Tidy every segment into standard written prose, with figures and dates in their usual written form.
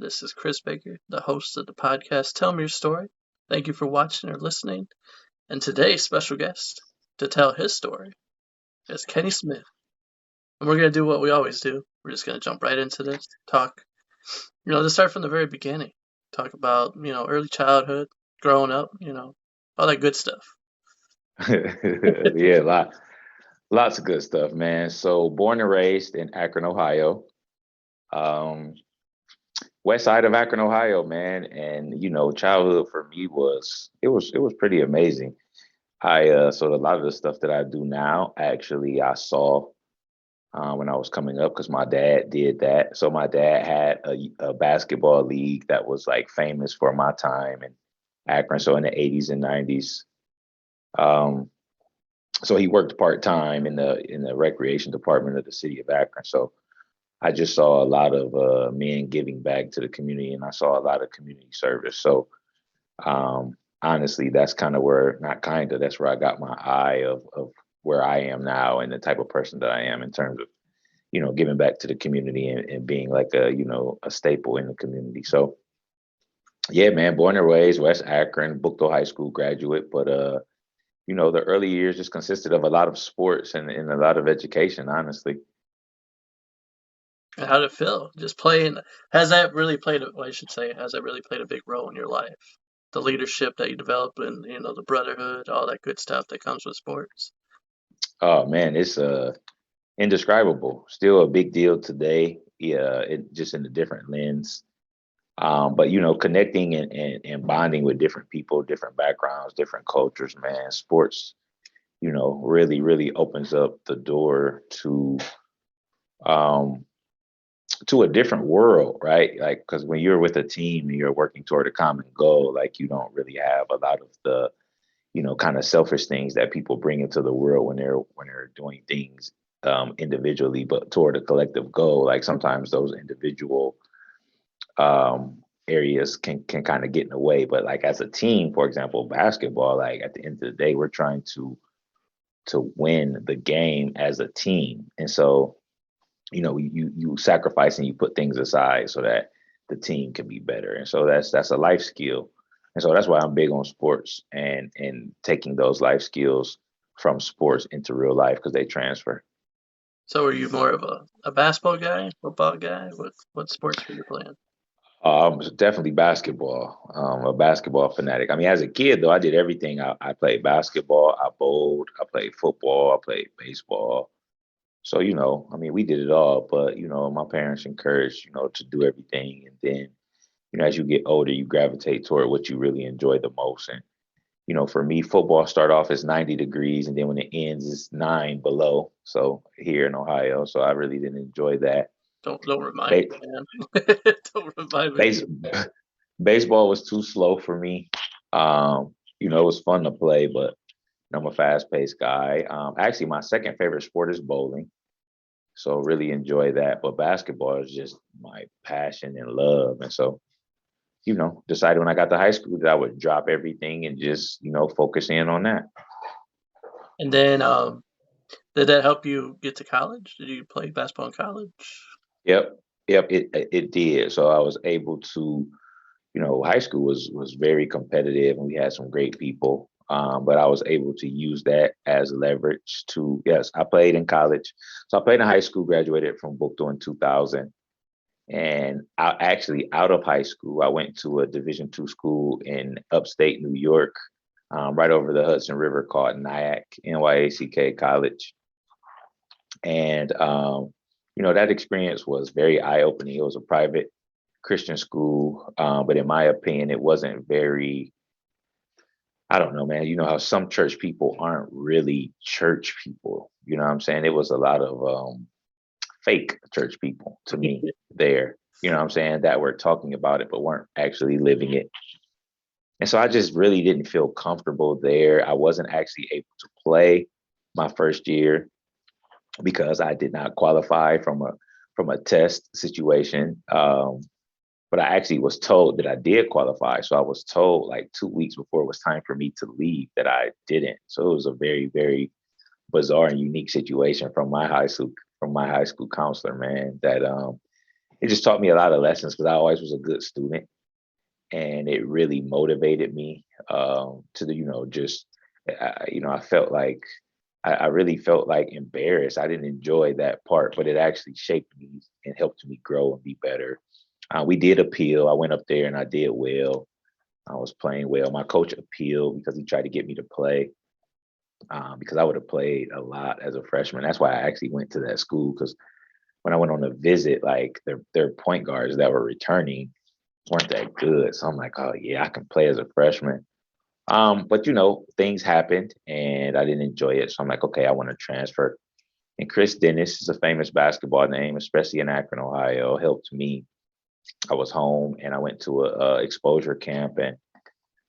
This is Chris Baker, the host of the podcast Tell Me Your Story. Thank you for watching or listening. And today's special guest to tell his story is Kenny Smith. And we're going to do what we always do. We're just going to jump right into this, talk, to start from the very beginning. Talk about, early childhood, growing up, all that good stuff. Yeah, lots of good stuff, man. So born and raised in Akron, Ohio, um, west side of Akron, Ohio, man. And childhood for me was pretty amazing. So a lot of the stuff that I do now, actually, I saw when I was coming up because my dad did that. So my dad had a basketball league that was like famous for my time in Akron. So in the 80s and 90s. So he worked part-time in the recreation department of the city of Akron. So I just saw a lot of men giving back to the community, and I saw a lot of community service. So honestly, that's kind of where, not kind of, that's where I got my eye of where I am now and the type of person that I am in terms of, giving back to the community and being like a staple in the community. So yeah, man, born and raised West Akron, Buchtel High School graduate, but the early years just consisted of a lot of sports and a lot of education, honestly. And how did it feel? Just playing, has that really played, well, I should say, has that really played a big role in your life? The leadership that you develop and, the brotherhood, all that good stuff that comes with sports. Oh man, it's indescribable. Still a big deal today. Yeah, it just in a different lens. But connecting and bonding with different people, different backgrounds, different cultures, man, sports, really, really opens up the door um to a different world, right? Like, because when you're with a team and you're working toward a common goal, like you don't really have a lot of the, kind of selfish things that people bring into the world when they're doing things individually, but toward a collective goal. Like sometimes those individual areas can kind of get in the way. But like as a team, for example, basketball, like at the end of the day, we're trying to win the game as a team. And so you sacrifice and you put things aside so that the team can be better. And so that's a life skill. And so that's why I'm big on sports and taking those life skills from sports into real life because they transfer. So are you more of a basketball guy, football guy? What sports were you playing? Definitely basketball. A basketball fanatic. I mean, as a kid though, I did everything. I played basketball, I bowled, I played football, I played baseball. So, I mean, we did it all, but, my parents encouraged, to do everything. And then, as you get older, you gravitate toward what you really enjoy the most. And, for me, football start off as 90 degrees, and then when it ends, it's 9 below. So here in Ohio, so I really didn't enjoy that. Don't remind Ba- me, man. Don't remind me. base- Baseball was too slow for me. It was fun to play, but I'm a fast-paced guy. Actually, my second favorite sport is bowling. So really enjoy that. But basketball is just my passion and love. And so, decided when I got to high school that I would drop everything and just, focus in on that. And then, did that help you get to college? Did you play basketball in college? Yep. Yep. It did. So I was able to, high school was very competitive and we had some great people. But I was able to use that as leverage to, yes, I played in college. So I played in high school, graduated from Buchtel in 2000. And I actually out of high school, I went to a Division II school in upstate New York, right over the Hudson River called NYAC, NYACK College. And, that experience was very eye-opening. It was a private Christian school, but in my opinion, it wasn't very, I don't know, man. You know how some church people aren't really church people. You know what I'm saying? It was a lot of fake church people to me there. You know what I'm saying? That were talking about it, but weren't actually living it. And so I just really didn't feel comfortable there. I wasn't actually able to play my first year because I did not qualify from a test situation. But I actually was told that I did qualify. So I was told like 2 weeks before it was time for me to leave that I didn't. So it was a very, very bizarre and unique situation from my high school counselor, man, that it just taught me a lot of lessons because I always was a good student, and it really motivated me to the, just I felt like I really felt like embarrassed. I didn't enjoy that part, but it actually shaped me and helped me grow and be better. We did appeal. I went up there and I did well. I was playing well. My coach appealed because he tried to get me to play because I would have played a lot as a freshman. That's why I actually went to that school because when I went on a visit, like their point guards that were returning weren't that good. So I'm like, oh yeah, I can play as a freshman. But things happened and I didn't enjoy it. So I'm like, okay, I want to transfer. And Chris Dennis is a famous basketball name, especially in Akron, Ohio, helped me. I was home and I went to a exposure camp, and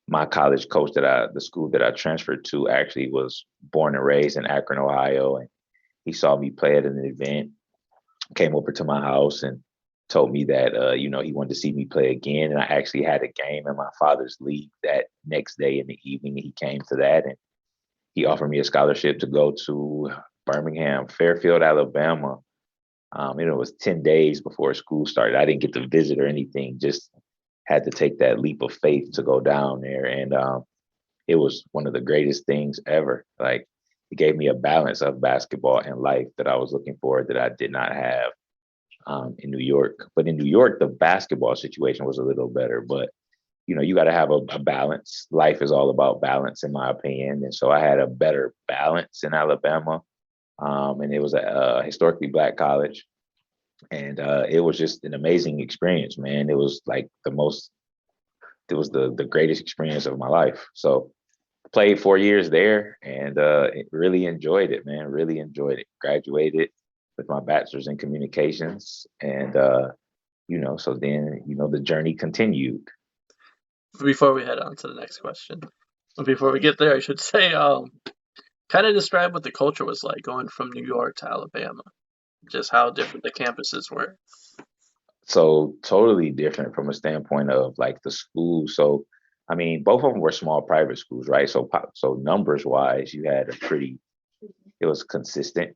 my college coach the school that I transferred to actually was born and raised in Akron, Ohio. And he saw me play at an event, came over to my house and told me that, he wanted to see me play again. And I actually had a game in my father's league that next day in the evening. And he came to that and he offered me a scholarship to go to Birmingham, Fairfield, Alabama. It was 10 days before school started. I didn't get to visit or anything, just had to take that leap of faith to go down there. And it was one of the greatest things ever. Like, it gave me a balance of basketball and life that I was looking for that I did not have in New York. But in New York, the basketball situation was a little better. But you got to have a balance. Life is all about balance, in my opinion. And so I had a better balance in Alabama, and it was a historically Black college, and it was just an amazing experience, man. It was like it was the greatest experience of my life. So played 4 years there and really enjoyed it, man. Really enjoyed it. Graduated with my bachelor's in communications, and so then the journey continued. Before we head on to the next question, before we get there, I should say, kind of describe what the culture was like going from New York to Alabama, just how different the campuses were. So totally different from a standpoint of like the school. So I mean, both of them were small private schools, right? So numbers wise, you had it was consistent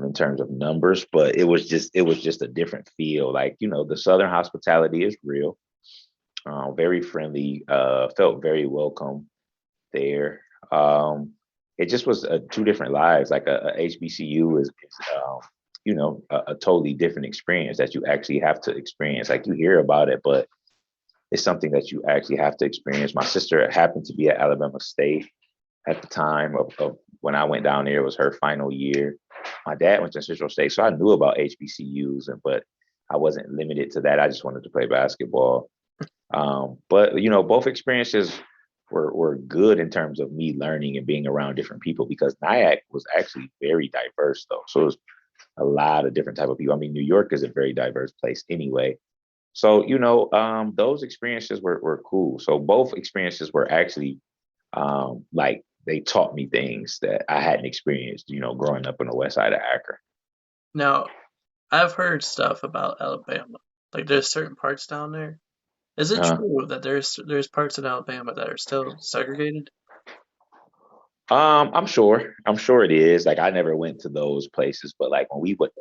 in terms of numbers, but it was just a different feel. Like the Southern hospitality is real, very friendly, felt very welcome there. It just was two different lives. Like a HBCU is a totally different experience that you actually have to experience. Like, you hear about it, but it's something that you actually have to experience. My sister happened to be at Alabama State at the time of when I went down there. It was her final year. My dad went to Central State, so I knew about HBCUs, but I wasn't limited to that. I just wanted to play basketball. But both experiences were good in terms of me learning and being around different people, because Nyack was actually very diverse though. So it was a lot of different type of people. I mean, New York is a very diverse place anyway. So those experiences were cool. So both experiences were actually like, they taught me things that I hadn't experienced, growing up on the west side of Akron. Now, I've heard stuff about Alabama. Like, there's certain parts down there. Is it Uh, true that there's parts in Alabama that are still segregated? I'm sure. I'm sure it is. Like, I never went to those places, but like when we would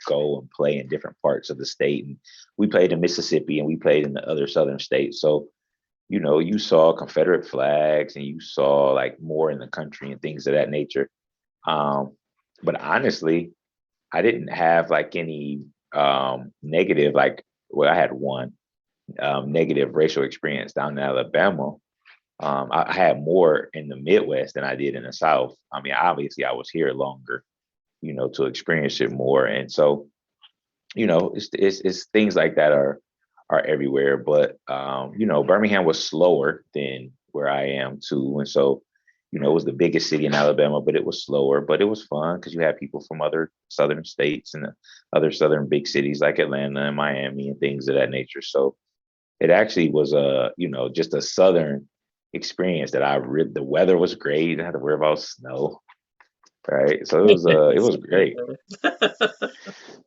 go and play in different parts of the state, and we played in Mississippi and we played in the other southern states. So you saw Confederate flags and you saw like more in the country and things of that nature. Um, but honestly, I didn't have like any negative, like, well, I had one negative racial experience down in Alabama. I had more in the Midwest than I did in the South. I mean, obviously, I was here longer, to experience it more, and so it's things like that are everywhere. But Birmingham was slower than where I am too, and so it was the biggest city in Alabama, but it was slower. But it was fun because you had people from other southern states and other southern big cities like Atlanta and Miami and things of that nature. So it actually was just a southern experience that the weather was great. I didn't have to worry about snow. Right. So it was great.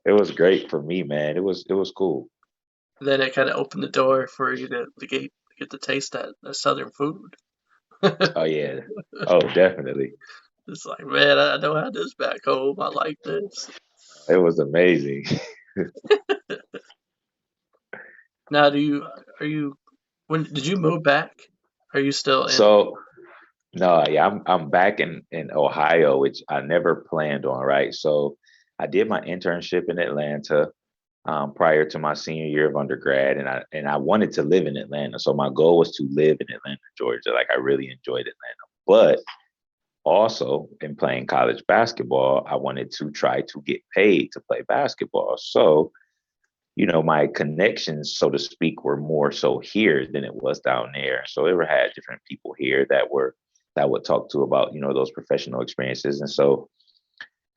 It was great for me, man. It was cool. Then it kind of opened the door for you to get to taste that southern food. Oh yeah. Oh, definitely. It's like, man, I don't have this back home. I like this. It was amazing. Now, are you when did you move back? Are you still in? So no, yeah, I'm back in Ohio, which I never planned on, right? So I did my internship in Atlanta prior to my senior year of undergrad, and I wanted to live in Atlanta. So my goal was to live in Atlanta, Georgia. Like I really enjoyed Atlanta, but also in playing college basketball, I wanted to try to get paid to play basketball. So my connections, so to speak, were more so here than it was down there. So I had different people here that would talk to about, those professional experiences. And so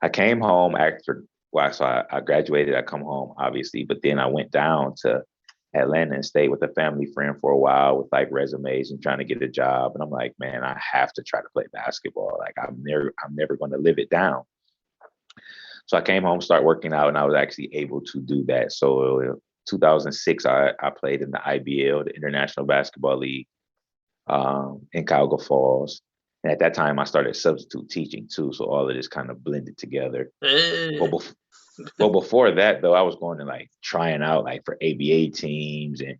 I came home after, well, so I graduated, I come home, obviously, but then I went down to Atlanta and stayed with a family friend for a while with like resumes and trying to get a job. And I'm like, man, I have to try to play basketball. Like I'm never going to live it down. So I came home, started working out, and I was actually able to do that. So 2006, I played in the IBL, the International Basketball League, in Cuyahoga Falls. And at that time, I started substitute teaching too. So all of this kind of blended together. But, Hey, bef- but before that, though, I was going to like trying out like for ABA teams. And,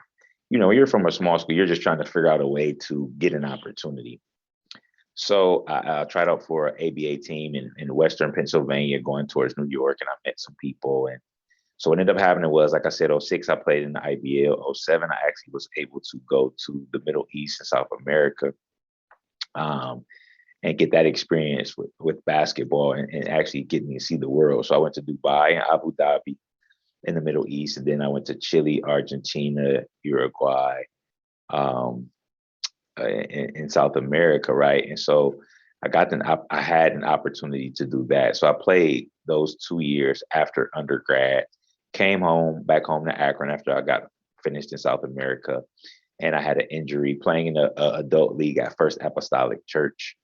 you're from a small school, you're just trying to figure out a way to get an opportunity. So I tried out for an ABA team in Western Pennsylvania, going towards New York, and I met some people. And so what ended up happening was, like I said, '06 I played in the IBL. '07 I actually was able to go to the Middle East and South America, um, and get that experience with basketball and actually getting to see the world. So I went to Dubai and Abu Dhabi in the Middle East, and then I went to Chile, Argentina, Uruguay, um, in South America, right? And so I had an opportunity to do that. So I played those 2 years after undergrad, came home back home to Akron after I got finished in South America, and I had an injury playing in a adult league at First Apostolic Church.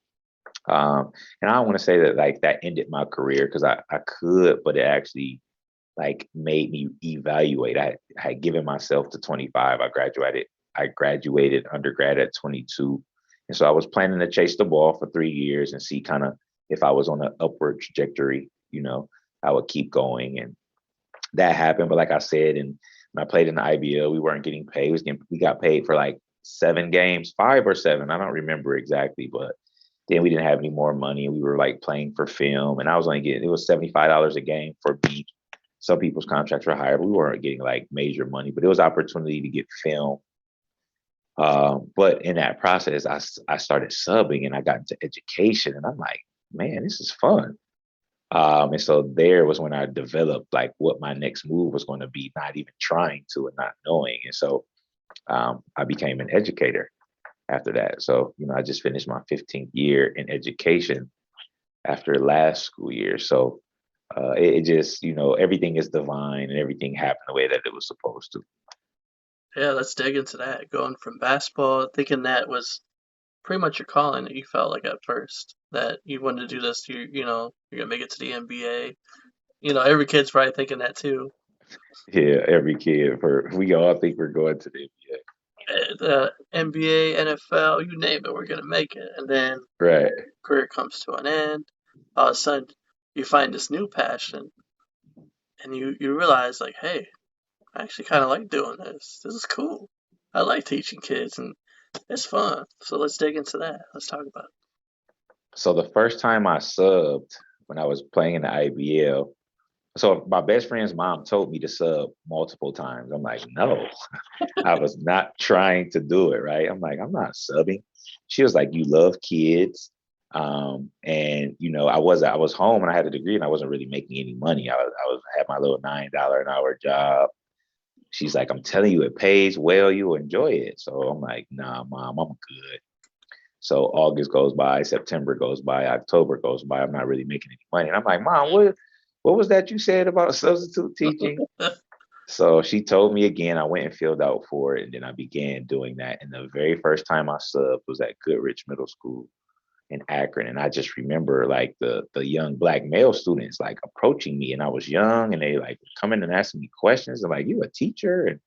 And I don't want to say that like that ended my career because I could, but it actually like made me evaluate. I had given myself to 25. I graduated undergrad at 22. And so I was planning to chase the ball for 3 years and see kind of if I was on an upward trajectory, I would keep going. And that happened. But like I said, and when I played in the IBL, we weren't getting paid. We got paid for like 7 games, 5 or 7. I don't remember exactly, but then we didn't have any more money. We were like playing for film, and I was only getting, it was $75 a game for me. Some people's contracts were higher, but we weren't getting like major money, but it was opportunity to get film. But in that process, I started subbing and I got into education, and I'm like, man, this is fun. And so there was when I developed like what my next move was going to be, not even trying to and not knowing. And so I became an educator after that. So, I just finished my 15th year in education after last school year. So it just, everything is divine and everything happened the way that it was supposed to. yeah, let's dig into that. Going from basketball, thinking that was pretty much your calling that you felt like at first that you wanted to do this. You're gonna make it to the NBA. Every kid's probably thinking that too. Yeah, every kid, we all think we're going to the NBA. The NBA, NFL, you name it, we're gonna make it. And then Right. career comes to an end. All of a sudden, you find this new passion, and you realize like, hey, I actually kind of like doing this. This is cool. I like teaching kids, and it's fun. So let's dig into that. Let's talk about it. So the first time I subbed when I was playing in the IBL, so my best friend's mom told me to sub multiple times. I'm like, no, I was not trying to do it, right? I'm like, I'm not subbing. She was like, you love kids. And I was home and I had a degree and I wasn't really making any money. I was had my little $9 an hour job. She's like, I'm telling you, it pays well, you'll enjoy it. So I'm like, nah, mom, I'm good. So August goes by, September goes by, October goes by. I'm not really making any money. And I'm like, Mom, what was that you said about substitute teaching? So she told me again. I went and filled out for it, and then I began doing that. And the very first time I subbed was at Goodrich Middle School in Akron. And I just remember like the young black male students like approaching me, and I was young, and they like coming and asking me questions. And like, you a teacher? And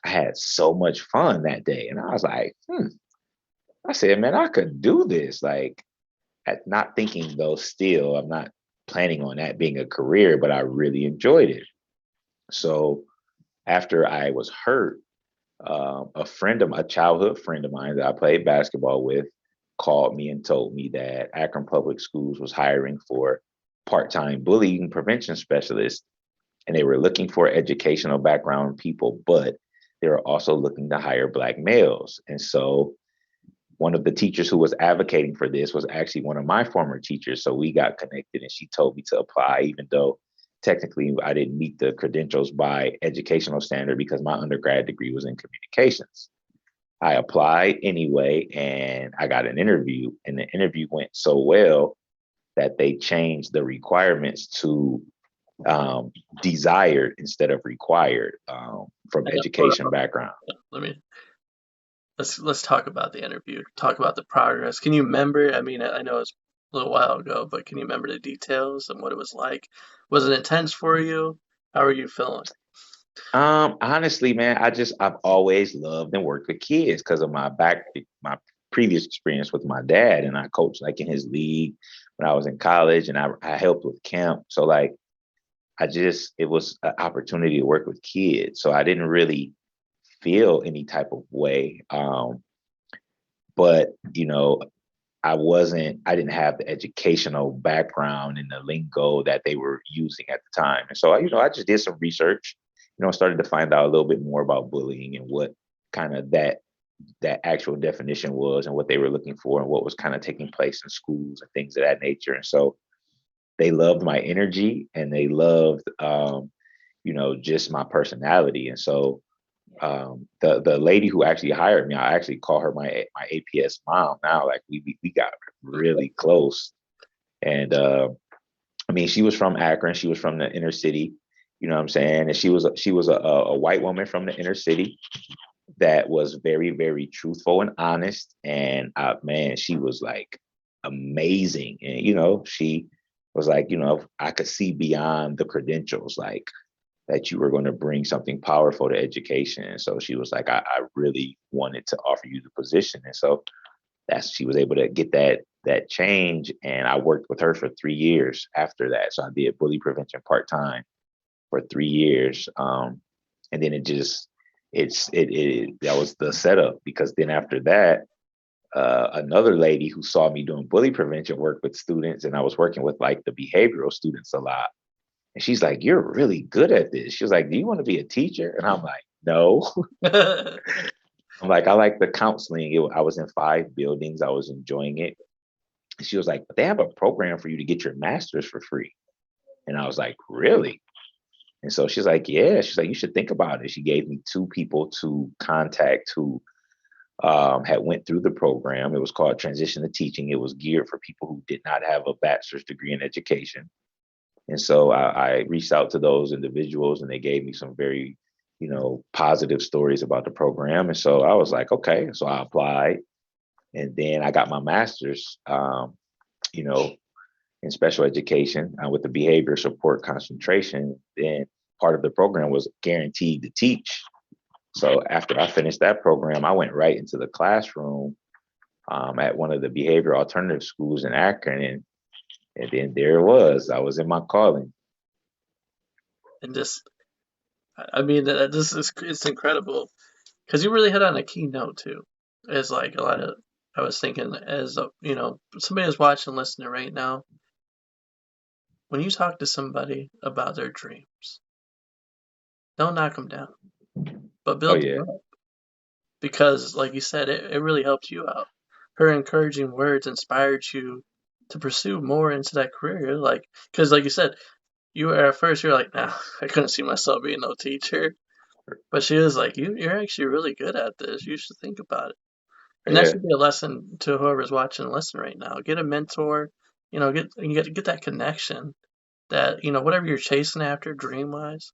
I had so much fun that day. And I was like, I said, man, I could do this. Like, at not thinking though, still, I'm not planning on that being a career, but I really enjoyed it. So after I was hurt, a childhood friend of mine that I played basketball with, called me and told me that Akron Public Schools was hiring for part-time bullying prevention specialists, and they were looking for educational background people, but they were also looking to hire Black males. And so one of the teachers who was advocating for this was actually one of my former teachers. So we got connected and she told me to apply, even though technically I didn't meet the credentials by educational standard because my undergrad degree was in communications. I applied anyway and I got an interview, and the interview went so well that they changed the requirements to desired instead of required from education background. Let me let's talk about the interview. Talk about the progress. Can you remember? I mean, I know it's a little while ago, but can you remember the details and what it was like? Was it intense for you? How are you feeling? Honestly, man, I've always loved and worked with kids because of my previous experience with my dad, and I coached like in his league when I was in college, and I helped with camp. So like it was an opportunity to work with kids. So I didn't really feel any type of way. But I didn't have the educational background and the lingo that they were using at the time. And so, I just did some research, started to find out a little bit more about bullying and what kind of that actual definition was and what they were looking for and what was kind of taking place in schools and things of that nature. And so they loved my energy and they loved, just my personality. And so the lady who actually hired me, I actually call her my APS mom now. Like we got really close. And I mean, she was from Akron. She was from the inner city. You know what I'm saying? And she was a white woman from the inner city that was very, very truthful and honest. And man, she was like amazing. And she was like, I could see beyond the credentials, like that you were going to bring something powerful to education. And so she was like, I really wanted to offer you the position. And so she was able to get that change. And I worked with her for 3 years after that. So I did bully prevention part-time for 3 years. And then that was the setup, because then after that, another lady who saw me doing bully prevention work with students, and I was working with like the behavioral students a lot. And she's like, "You're really good at this." She was like, "Do you want to be a teacher?" And I'm like, "No." I'm like, "I like the counseling." I was in 5 buildings. I was enjoying it. And she was like, "But they have a program for you to get your master's for free." And I was like, "Really?" And so she's like, "Yeah." She's like, "You should think about it." She gave me 2 people to contact who had went through the program. It was called Transition to Teaching. It was geared for people who did not have a bachelor's degree in education. And so I reached out to those individuals, and they gave me some very, positive stories about the program. And so I was like, okay. So I applied, and then I got my master's, in special education with the behavior support concentration. Then part of the program was guaranteed to teach. So after I finished that program, I went right into the classroom at one of the behavior alternative schools in Akron, and then there it was. I was in my calling. And just, I mean, it's incredible because you really hit on a key note too. It's like a lot of, I was thinking as somebody is watching, listening right now. When you talk to somebody about their dreams, don't knock them down, but Oh build them yeah, up. Because, like you said, it really helped you out. Her encouraging words inspired you to pursue more into that career. Like, because, like you said, you were at first, you're like, nah, I couldn't see myself being no teacher. But she was like, you're actually really good at this. You should think about it. And that yeah, should be a lesson to whoever's watching and listening right now. Get a mentor, get that connection that, whatever you're chasing after dream wise,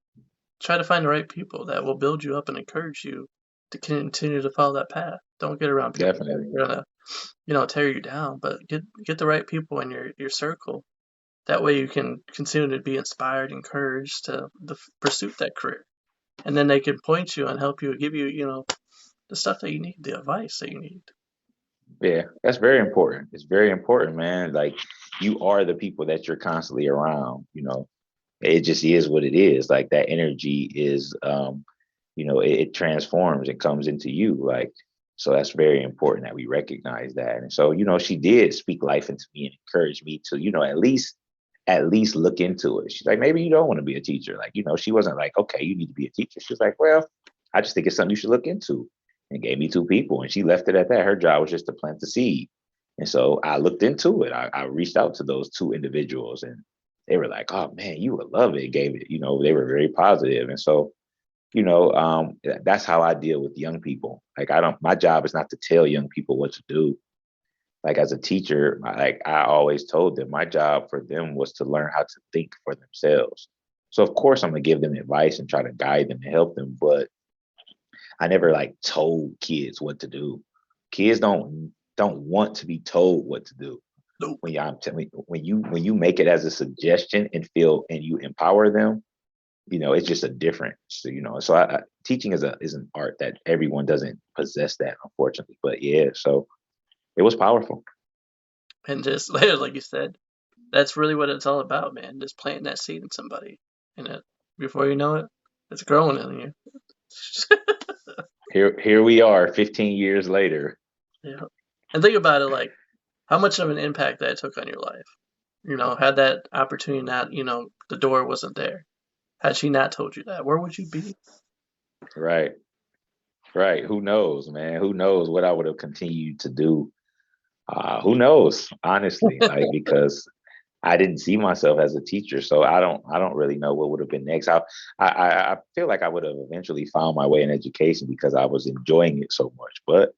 try to find the right people that will build you up and encourage you to continue to follow that path. Don't get around people that definitely. are gonna, tear you down, but get the right people in your circle. That way you can continue to be inspired, encouraged to pursue that career. And then they can point you and help you, give you, the stuff that you need, the advice that you need. Yeah, that's very important. It's very important, man. Like you are the people that you're constantly around. It just is what it is. Like that energy is it transforms and comes into you. Like, so that's very important that we recognize that. And so, she did speak life into me and encourage me to, at least look into it. She's like, maybe you don't want to be a teacher. Like, she wasn't like, okay, you need to be a teacher. She's like, well, I just think it's something you should look into, and gave me two people, and she left it at that. Her job was just to plant the seed. And so I looked into it. I reached out to those two individuals, and they were like, oh man, you would love it. Gave it, they were very positive. And so, that's how I deal with young people. Like, my job is not to tell young people what to do. Like, as a teacher, I always told them my job for them was to learn how to think for themselves. So of course I'm gonna give them advice and try to guide them and help them, but I never like told kids what to do. Kids don't want to be told what to do. Nope. When you make it as a suggestion and you empower them, it's just a difference. So teaching is an art that everyone doesn't possess that, unfortunately. But yeah, so it was powerful. And just like you said, that's really what it's all about, man. Just planting that seed in somebody, and before you know it, it's growing in you. Here we are, 15 years later. Yeah, and think about it, like how much of an impact that took on your life. Had that opportunity not, the door wasn't there. Had she not told you that, where would you be? Right. Right. Who knows, man? Who knows what I would have continued to do? Who knows, honestly, like, because I didn't see myself as a teacher, so I don't really know what would have been next. I feel like I would have eventually found my way in education because I was enjoying it so much. But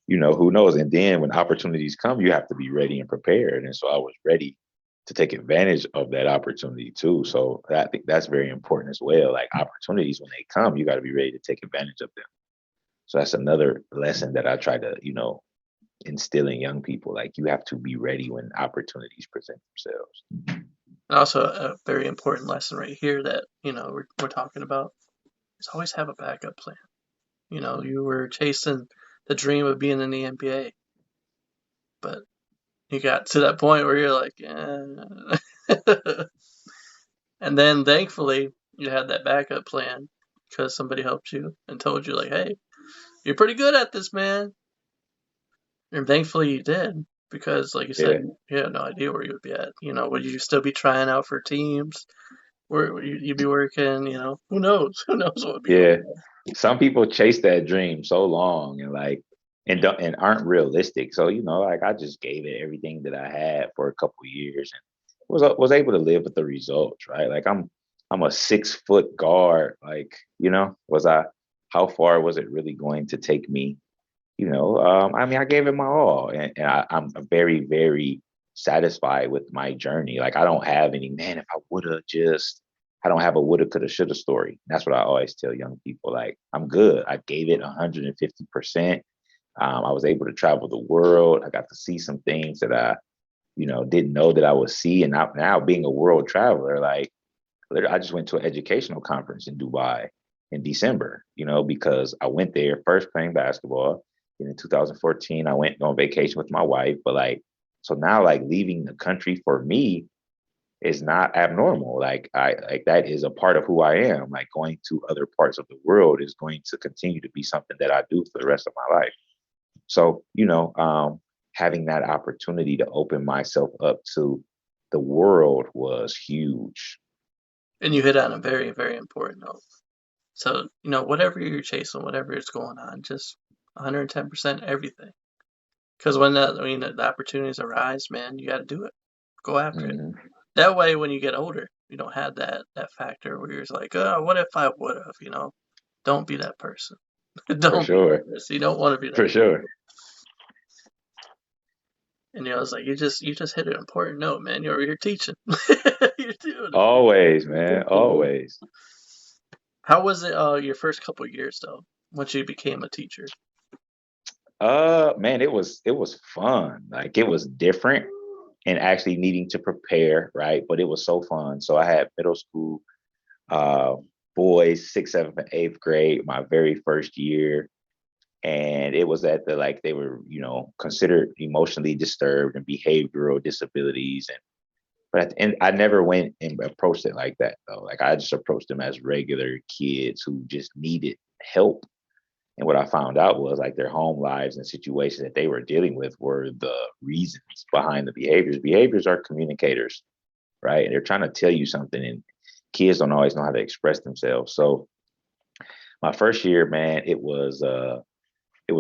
who knows? And then when opportunities come, you have to be ready and prepared. And so I was ready to take advantage of that opportunity too. So I think that's very important as well. Like, opportunities, when they come, you got to be ready to take advantage of them. So that's another lesson that I try to, instill in young people. Like, you have to be ready when opportunities present themselves. And also a very important lesson right here that we're talking about is always have a backup plan. You were chasing the dream of being in the NBA, but you got to that point where you're like, and then thankfully you had that backup plan because somebody helped you and told you like, hey, you're pretty good at this, man. And thankfully you did, because like you said, Yeah. you had no idea where you would be at. Would you still be trying out for teams? Where you'd be working? Who knows? Who knows what would be going Yeah. on? Some people chase that dream so long and aren't realistic. So, like, I just gave it everything that I had for a couple of years and was able to live with the results, right? Like, I'm a 6 foot guard. Like, was I how far was it really going to take me? I mean, I gave it my all, and I'm very, very satisfied with my journey. Like, I don't have any, man, if I would have just, I don't have a woulda, coulda, shoulda story. That's what I always tell young people. Like, I'm good. I gave it 150%. I was able to travel the world. I got to see some things that I, didn't know that I would see. And now being a world traveler, like, I just went to an educational conference in Dubai in December, because I went there first playing basketball. And in 2014, I went on vacation with my wife. But like, so now, like, leaving the country for me is not abnormal. Like, that is a part of who I am. Like, going to other parts of the world is going to continue to be something that I do for the rest of my life. So, having that opportunity to open myself up to the world was huge. And you hit on a very, very important note. So, whatever you're chasing, whatever is going on, just 110% everything. Because when the opportunities arise, man, you got to do it. Go after it. Hmm. That way, when you get older, you don't have that factor where you're just like, oh, what if I would have. Don't be that person. For Don't be that sure. person. You don't want to be that For person. sure. And it's like you just hit an important note, man. You're teaching. You're doing it. Always, man. Always. How was it your first couple of years though, once you became a teacher? Man, it was fun. Like, it was different and actually needing to prepare, right? But it was so fun. So I had middle school uh boys, sixth, seventh, and eighth grade, my very first year. And it was at the, like, they were, considered emotionally disturbed and behavioral disabilities. And but at the end, I never went and approached it like that though. Like, I just approached them as regular kids who just needed help. And what I found out was like their home lives and situations that they were dealing with were the reasons behind the behaviors. Behaviors are communicators, right? And they're trying to tell you something, and kids don't always know how to express themselves. So my first year, man, it was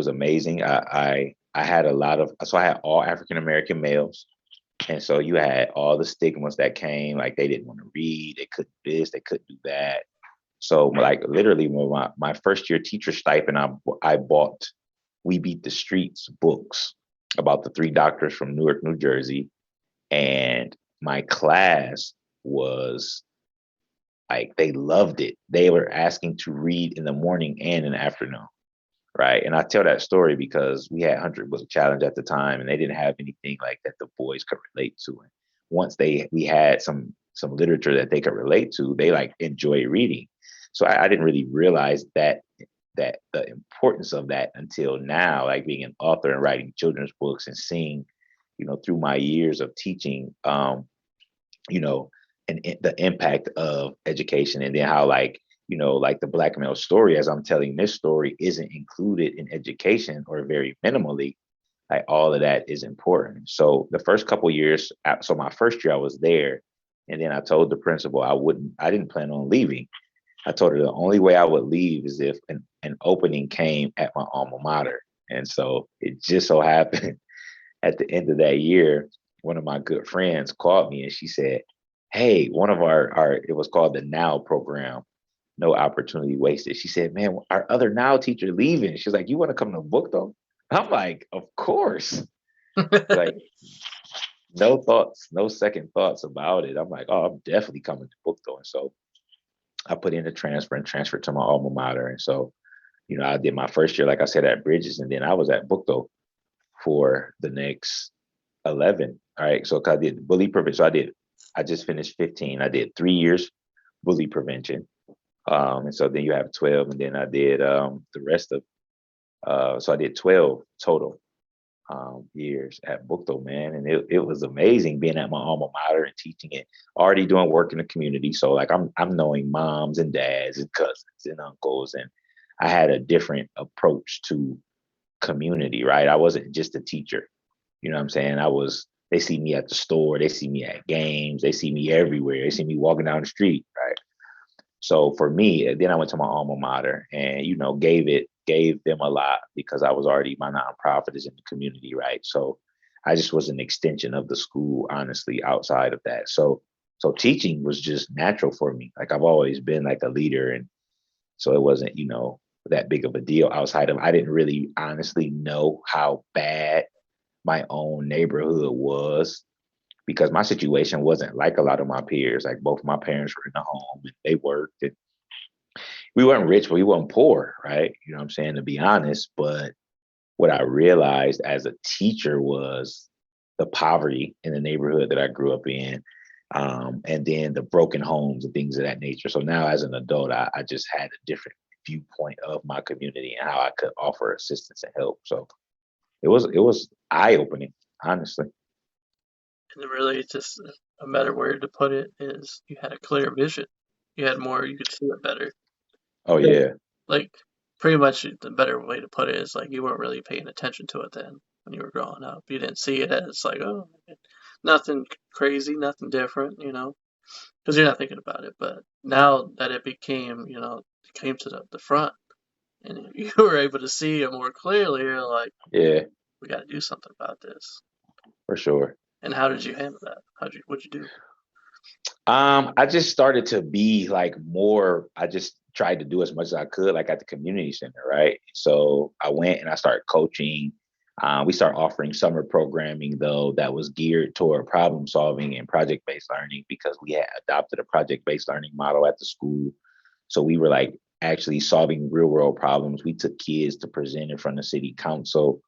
amazing. I had a lot of, so I had all African American males. And so you had all the stigmas that came, like they didn't want to read, they couldn't do this, they couldn't do that. So like literally when my first year teacher stipend, I bought We Beat the Streets books about the three doctors from Newark, New Jersey. And my class was like, they loved it. They were asking to read in the morning and in the afternoon. Right. And I tell that story because we had 100 was a challenge at the time, and they didn't have anything like that the boys could relate to. And once we had some literature that they could relate to, they like enjoy reading. So I didn't really realize that the importance of that until now, like being an author and writing children's books and seeing, through my years of teaching, you know, and the impact of education, and then how like the black male story, as I'm telling this story, isn't included in education or very minimally. Like all of that is important. So the first couple of years, so my first year I was there, and then I told the principal I didn't plan on leaving. I told her the only way I would leave is if an opening came at my alma mater. And so it just so happened at the end of that year, one of my good friends called me and she said, "Hey, one of our it was called the Now program, no opportunity wasted." She said, "Man, our other Now teacher leaving." She's like, "You want to come to book though?" I'm like, "Of course." Like no thoughts, no second thoughts about it. I'm like, "Oh, I'm definitely coming to book though." And so I put in the transfer and transferred to my alma mater. And so, I did my first year, like I said, at Bridges, and then I was at Bookto for the next 11. All right. So I did bully prevention. I just finished 15. I did 3 years bully prevention. And so then you have 12. And then I did the rest of, so I did 12 total years at Bookto, man. And it was amazing being at my alma mater and teaching it, already doing work in the community. So like I'm knowing moms and dads and cousins and uncles. And I had a different approach to community, right? I wasn't just a teacher. You know what I'm saying? They see me at the store, they see me at games, they see me everywhere. They see me walking down the street, right? So for me, then I went to my alma mater and, gave them a lot because I was already, my nonprofit is in the community, right? So I just was an extension of the school, honestly, outside of that. So teaching was just natural for me. Like I've always been like a leader. And so it wasn't, that big of a deal outside of, I didn't really honestly know how bad my own neighborhood was because my situation wasn't like a lot of my peers. Like both my parents were in the home and they worked. And we weren't rich, but we weren't poor, right? You know what I'm saying? To be honest. But what I realized as a teacher was the poverty in the neighborhood that I grew up in. And then the broken homes and things of that nature. So now as an adult, I just had a different viewpoint of my community and how I could offer assistance and help. So it was eye opening, honestly. And really, just a better word to put it is you had a clear vision. You had more, you could see it better. Oh yeah. Like, pretty much the better way to put it is like you weren't really paying attention to it then when you were growing up. You didn't see it as like, oh, nothing crazy, nothing different, because you're not thinking about it. But now that it became, it came to the front and you were able to see it more clearly, you're like, Yeah, we got to do something about this. for sure. And how did you handle that? What'd you do? I just started to be like more, I just tried to do as much as I could, like at the community center, right? So I went and I started coaching. We started offering summer programming though that was geared toward problem solving and project-based learning because we had adopted a project-based learning model at the school. So we were like actually solving real world problems. We took kids to present in front of city council.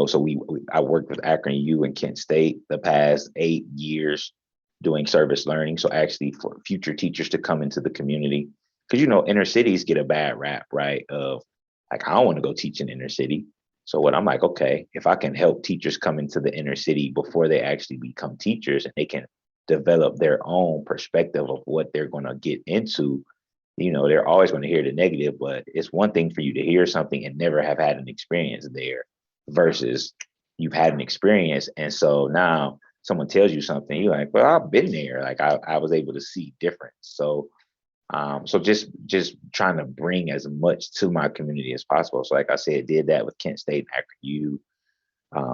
So I worked with Akron U and Kent State the past 8 years doing service learning. So actually for future teachers to come into the community, because inner cities get a bad rap, right? Of like, I don't want to go teach in inner city. So what I'm like, okay, if I can help teachers come into the inner city before they actually become teachers and they can develop their own perspective of what they're going to get into, they're always going to hear the negative, but it's one thing for you to hear something and never have had an experience there versus you've had an experience. And so now someone tells you something, you're like, well, I've been there. Like I was able to see difference. So just trying to bring as much to my community as possible. So like I said, did that with Kent State and Akron U.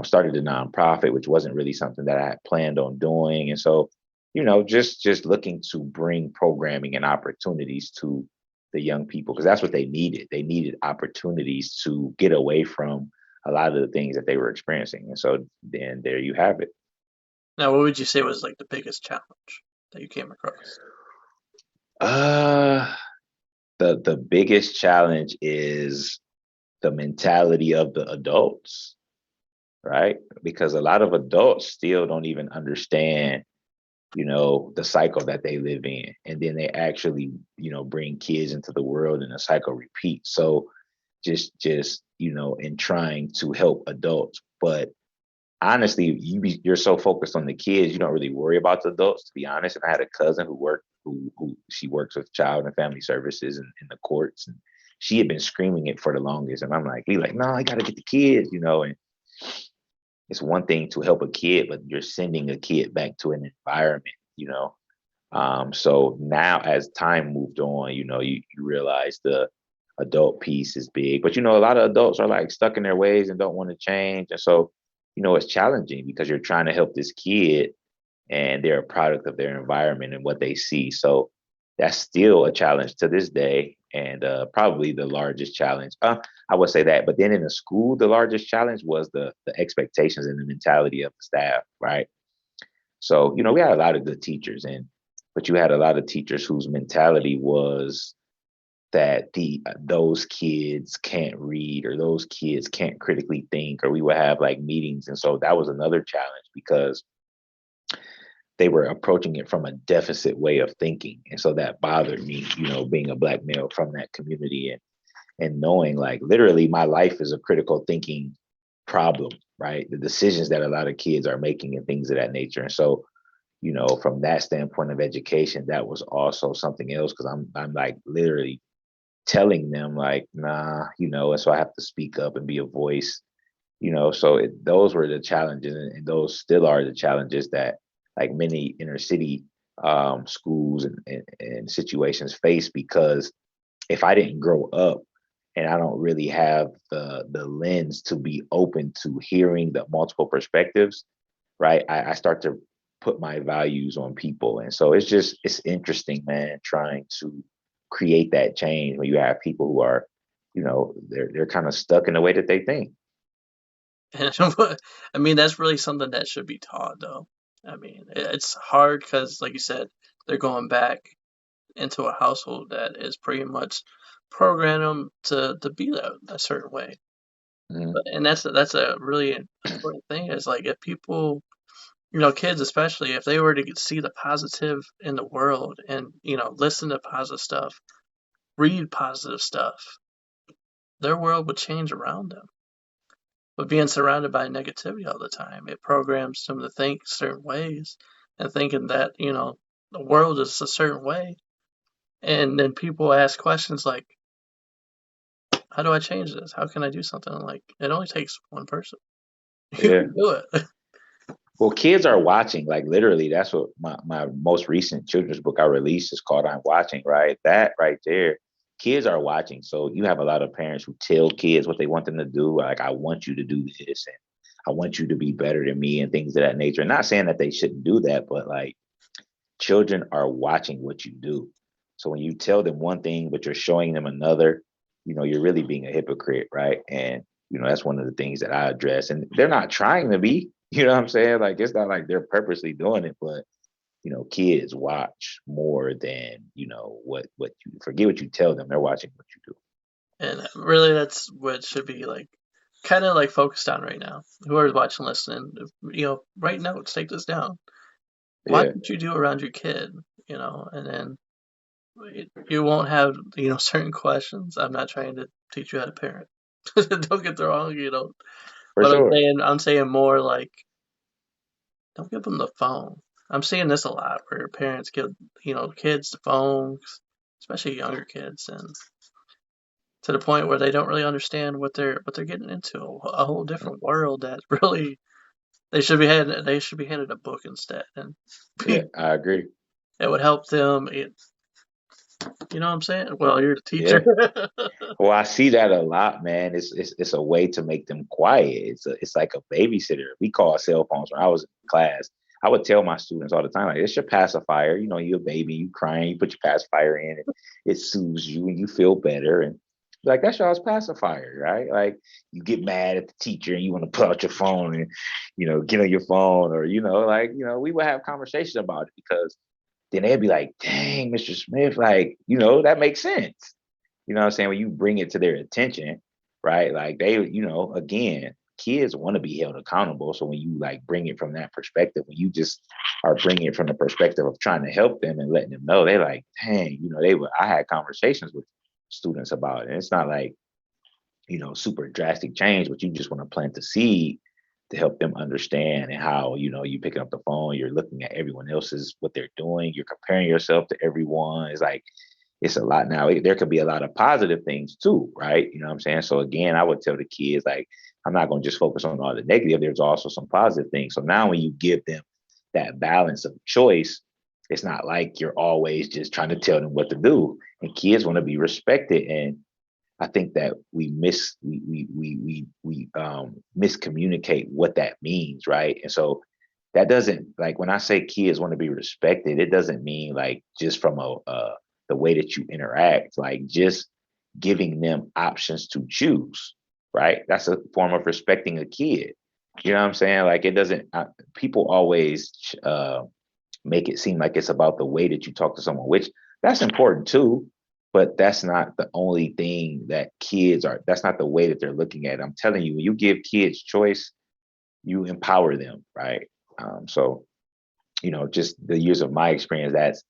Started a nonprofit, which wasn't really something that I had planned on doing. And so, just looking to bring programming and opportunities to the young people because that's what they needed. They needed opportunities to get away from a lot of the things that they were experiencing. And so then there you have it. Now, what would you say was like the biggest challenge that you came across? Uh the biggest challenge is the mentality of the adults, right? Because a lot of adults still don't even understand, the cycle that they live in. And then they actually, bring kids into the world and the cycle repeats. So just, in trying to help adults. But honestly, you're so focused on the kids, you don't really worry about the adults, to be honest. And I had a cousin who she works with child and family services in the courts, and she had been screaming it for the longest. And I'm like, no, I gotta get the kids, and it's one thing to help a kid, but you're sending a kid back to an environment. So now as time moved on, you realize the adult piece is big, but a lot of adults are like stuck in their ways and don't want to change. And so, it's challenging because you're trying to help this kid and they're a product of their environment and what they see. So that's still a challenge to this day, and probably the largest challenge. I would say that. But then in the school, the largest challenge was the expectations and the mentality of the staff, right? So we had a lot of good teachers, but you had a lot of teachers whose mentality was that those kids can't read or those kids can't critically think, or we would have like meetings, and so that was another challenge because they were approaching it from a deficit way of thinking. And so that bothered me, being a black male from that community and knowing like literally my life is a critical thinking problem, right? The decisions that a lot of kids are making and things of that nature. And so, from that standpoint of education, that was also something else because I'm like literally telling them like, nah, and so I have to speak up and be a voice, so those were the challenges, and those still are the challenges that like many inner city schools and situations face because if I didn't grow up and I don't really have the lens to be open to hearing the multiple perspectives, right? I start to put my values on people. And so it's interesting, man, trying to create that change when you have people who are, they're kind of stuck in the way that they think. And I mean, that's really something that should be taught, though. I mean, it's hard because, like you said, they're going back into a household that is pretty much programmed them to be a certain way. Mhm. But and that's a really important thing is like if people, kids especially, if they were to see the positive in the world and listen to positive stuff, read positive stuff, their world would change around them. But being surrounded by negativity all the time, it programs them to think certain ways and thinking that, the world is a certain way. And then people ask questions like, how do I change this? How can I do something? Like, it only takes one person. You Yeah. can do it. Well, kids are watching, like literally, that's what my most recent children's book I released is called I'm Watching, right? That right there, kids are watching. So you have a lot of parents who tell kids what they want them to do. Like, I want you to do this and I want you to be better than me and things of that nature. Not saying that they shouldn't do that, but like children are watching what you do. So when you tell them one thing, but you're showing them another, you're really being a hypocrite, right? And that's one of the things that I address. And they're not trying to be, you know what I'm saying? Like it's not like they're purposely doing it, but kids watch more than, what you forget what you tell them, they're watching what you do. And really, that's what should be like, kind of like focused on right now. Whoever's watching, listening, write notes, take this down. Watch Yeah. what you do around your kid, and then you won't have, certain questions. I'm not trying to teach you how to parent. Don't get the wrong, For but sure. I'm saying more like, don't give them the phone. I'm seeing this a lot where parents give, kids the phones especially younger kids, and to the point where they don't really understand what they're getting into, a whole different world that really they should be handed a book instead, and Yeah, I agree. it would help them. You know what I'm saying? Well, you're the teacher. Yeah. Well, I see that a lot, man. It's a way to make them quiet. It's like a babysitter. We call cell phones when I was in class. I would tell my students all the time, like, it's your pacifier. You know, you're a baby, you crying, you put your pacifier in, and it soothes you and you feel better. And like that's y'all's pacifier, right? Like you get mad at the teacher and you want to pull out your phone and get on your phone, or we would have conversations about it because then they'd be like, dang, Mr. Smith, like, that makes sense. You know what I'm saying? When you bring it to their attention, right? Like they, again, kids want to be held accountable. So when you like bring it from that perspective, when you just are bringing it from the perspective of trying to help them and letting them know, they're like, dang, I had conversations with students about it. And it's not like, super drastic change, but you just want to plant the seed to help them understand and how, you picking up the phone, you're looking at everyone else's, what they're doing, you're comparing yourself to everyone. It's like, it's a lot now. There could be a lot of positive things too, right? You know what I'm saying? So again, I would tell the kids, like, I'm not going to just focus on all the negative. There's also some positive things. So now when you give them that balance of choice, it's not like you're always just trying to tell them what to do. And kids want to be respected. And I think that we miscommunicate what that means, right? And so that doesn't, like, when I say kids want to be respected, it doesn't mean like just from the way that you interact, like just giving them options to choose, right? That's a form of respecting a kid. You know what I'm saying? Like it doesn't. People always make it seem like it's about the way that you talk to someone, which that's important too. But that's not the only thing that kids are. That's not the way that they're looking at it. I'm telling you, when you give kids choice, you empower them, right? So, just the years of my experience, that's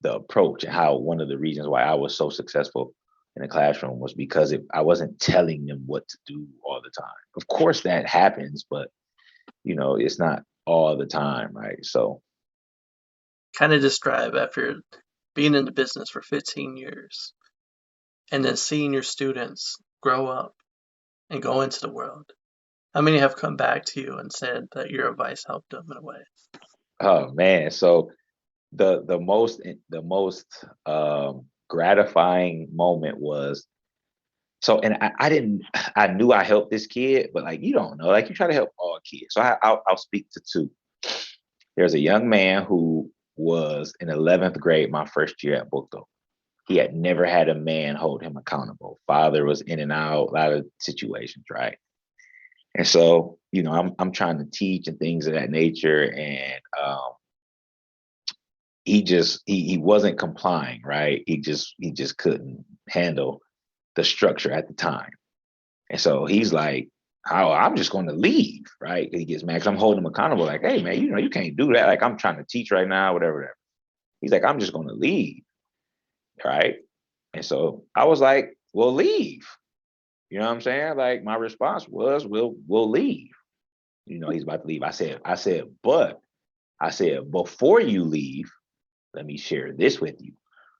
the approach, and how one of the reasons why I was so successful in the classroom was because I wasn't telling them what to do all the time. Of course, that happens, but it's not all the time, right? So, Kind of describe after being in the business for 15 years and then seeing your students grow up and go into the world. How many have come back to you and said that your advice helped them in a way? oh man, so the most gratifying moment was, so, and I didn't, I knew I helped this kid, but like, you don't know, like you try to help all kids. So I'll speak to two. There's a young man who was in 11th grade my first year at Bookto. He had never had a man hold him accountable. Father was in and out, a lot of situations, right? And so, I'm trying to teach and things of that nature, and he wasn't complying, right? He just couldn't handle the structure at the time. And so he's like, "Oh, I'm just going to leave," right? He gets mad because I'm holding him accountable. Like, "Hey, man, you can't do that. Like, I'm trying to teach right now, whatever, whatever." He's like, "I'm just going to leave," right? And so I was like, "Well, leave." You know what I'm saying? Like, my response was, "We'll leave." He's about to leave. But I said, before you leave, let me share this with you.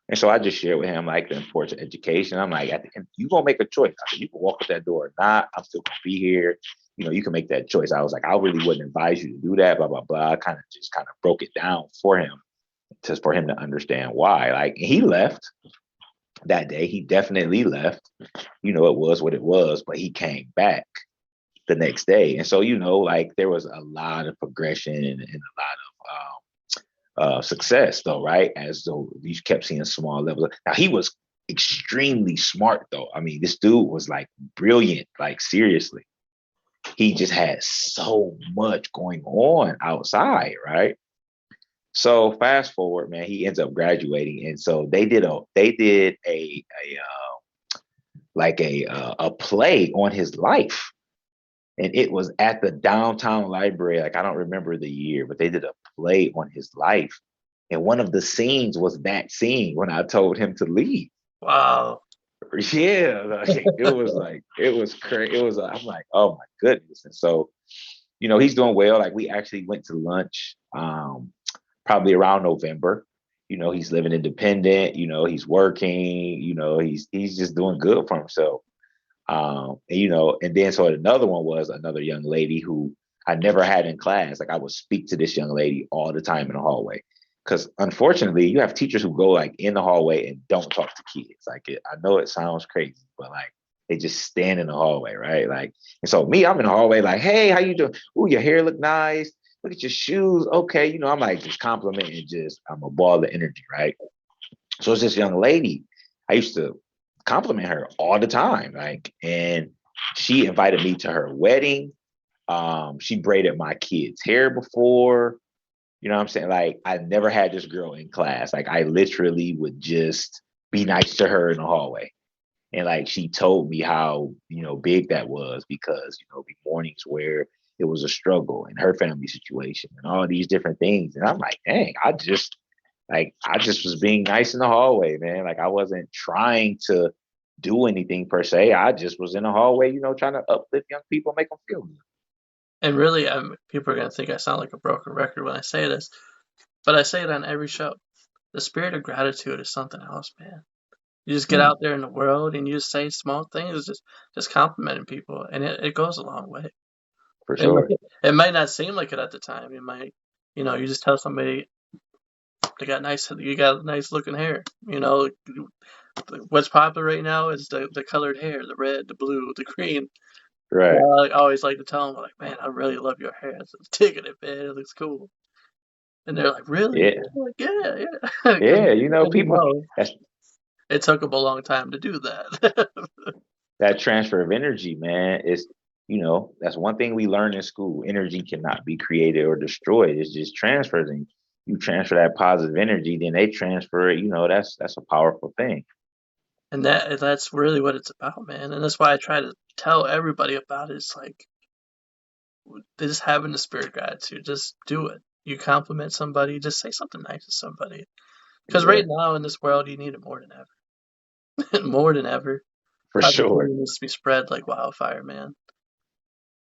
And so I just shared with him like the importance of education. I'm like, at the end, you gonna make a choice. I said, you can walk out that door or not. I'm still gonna be here. You can make that choice. I was like, I really wouldn't advise you to do that, blah, blah, blah. I kind of broke it down for him, just for him to understand why. Like, he left that day. He definitely left. It was what it was, but he came back the next day. And so, like, there was a lot of progression and a lot of success, though, right? As though you kept seeing small levels. Now, he was extremely smart, though. I mean, this dude was like brilliant, like seriously. He just had so much going on outside, right? So fast forward, man, he ends up graduating, and so they did a play on his life, and it was at the downtown library. Like, I don't remember the year, but they did a play on his life, and one of the scenes was that scene when I told him to leave. Wow. Yeah, like, it was crazy. I'm like, oh my goodness. And so, he's doing well. Like, we actually went to lunch, probably around November, he's living independent, he's working, he's just doing good for himself. And then so another one was another young lady who I never had in class. Like I would speak to this young lady all the time in the hallway. Because unfortunately, you have teachers who go like in the hallway and don't talk to kids. I know it sounds crazy, but like they just stand in the hallway, right? Like, and so me, I'm in the hallway, like, hey, how you doing? Ooh, your hair look nice. Look at your shoes. Okay, I'm like just complimenting, I'm a ball of energy, right? So it's this young lady. I used to compliment her all the time, and she invited me to her wedding. She braided my kid's hair before. You know what I'm saying? Like I never had this girl in class. Like I literally would just be nice to her in the hallway. And like she told me how, big that was because, the mornings where it was a struggle in her family situation and all these different things. And I'm like, dang, I just was being nice in the hallway, man. Like I wasn't trying to do anything per se. I just was in the hallway, trying to uplift young people, make them feel good. And really, people are gonna think I sound like a broken record when I say this, but I say it on every show. The spirit of gratitude is something else, man. You just get Mm, out there in the world and you just say small things, just complimenting people, and it goes a long way. for It sure. might, it might not seem like it at the time. It might, you just tell somebody you got nice looking hair. What's popular right now is the colored hair, the red, the blue, the green. Right. I always like to tell them, like, man, I really love your hair. It's taking it, man. It looks cool. And they're like, really? Yeah. I'm like, yeah, yeah. Because Yeah. People know, that's it took them a long time to do that. that transfer of energy, man, is that's one thing we learn in school. Energy cannot be created or destroyed. It's just transfers, and you transfer that positive energy, then they transfer it. That's a powerful thing. And that's really what it's about, man. And that's why I try to tell everybody about it. It's like just having the spirit of gratitude. Just do it. You compliment somebody, just say something nice to somebody. Because right Yeah, now in this world, you need it more than ever. More than ever. for sure. Positivity needs to be spread like wildfire, man.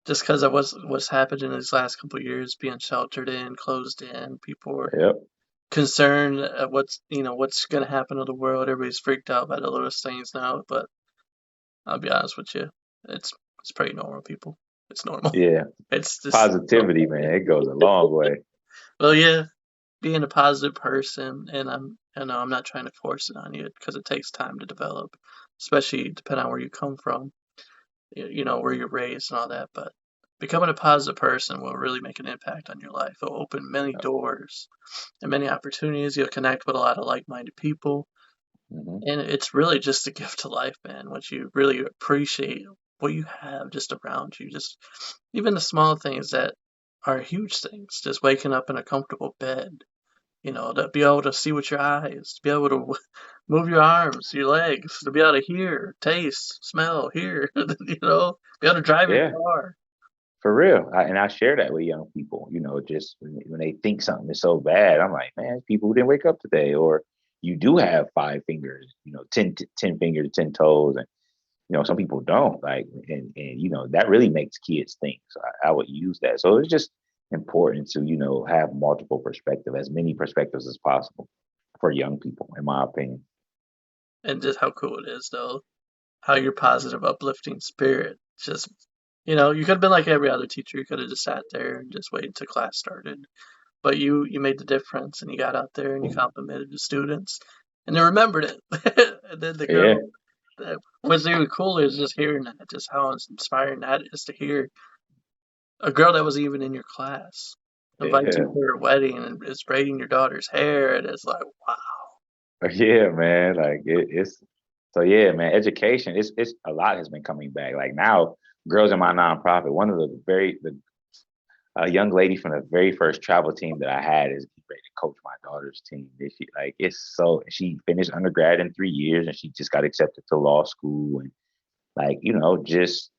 Just because of what's happened in these last couple of years, being sheltered in, closed in, people are Yep. concerned at what's going to happen to the world. Everybody's freaked out by the littlest things now, but I'll be honest with you, it's it's pretty normal, people. It's normal. Yeah. It's just Positivity, man, it goes a long way. well, yeah, being a positive person, and I'm not trying to force it on you because it takes time to develop, especially depending on where you come from, where you're raised and all that. But becoming a positive person will really make an impact on your life. It'll open many doors and many opportunities. You'll connect with a lot of like-minded people. Hmm. And it's really just a gift to life, man. Once you really appreciate what you have just around you, just even the small things that are huge things, just waking up in a comfortable bed, to be able to see with your eyes, to be able to move your arms, your legs, to be able to hear, taste, smell, hear, be able to drive your Yeah, car. for real. And I share that with young people. Just when they think something is so bad, I'm like, man, people who didn't wake up today, or you do have 5 fingers, 10 fingers, 10 toes, and some people don't like, and that really makes kids think. So I would use that. So it's just important to have multiple perspective, as many perspectives as possible for young people, in my opinion. And just how cool it is, though, how your positive, uplifting spirit just, you could have been like every other teacher. You could have just sat there and just waited until class started. But you made the difference, and you got out there and you complimented the students, and they remembered it. And then the Yeah, girl, what's even cooler is just hearing that, just how inspiring that is to hear a girl that was even in your class invite you yeah, to her wedding and is braiding your daughter's hair, and it's like, wow. yeah, man. Like it's so yeah, man. Education, it's a lot has been coming back. Like now, girls in my nonprofit. One of the a young lady from the very first travel team that I had is getting ready to coach my daughter's team this year. Like it's so she finished undergrad in 3 years and she just got accepted to law school and like just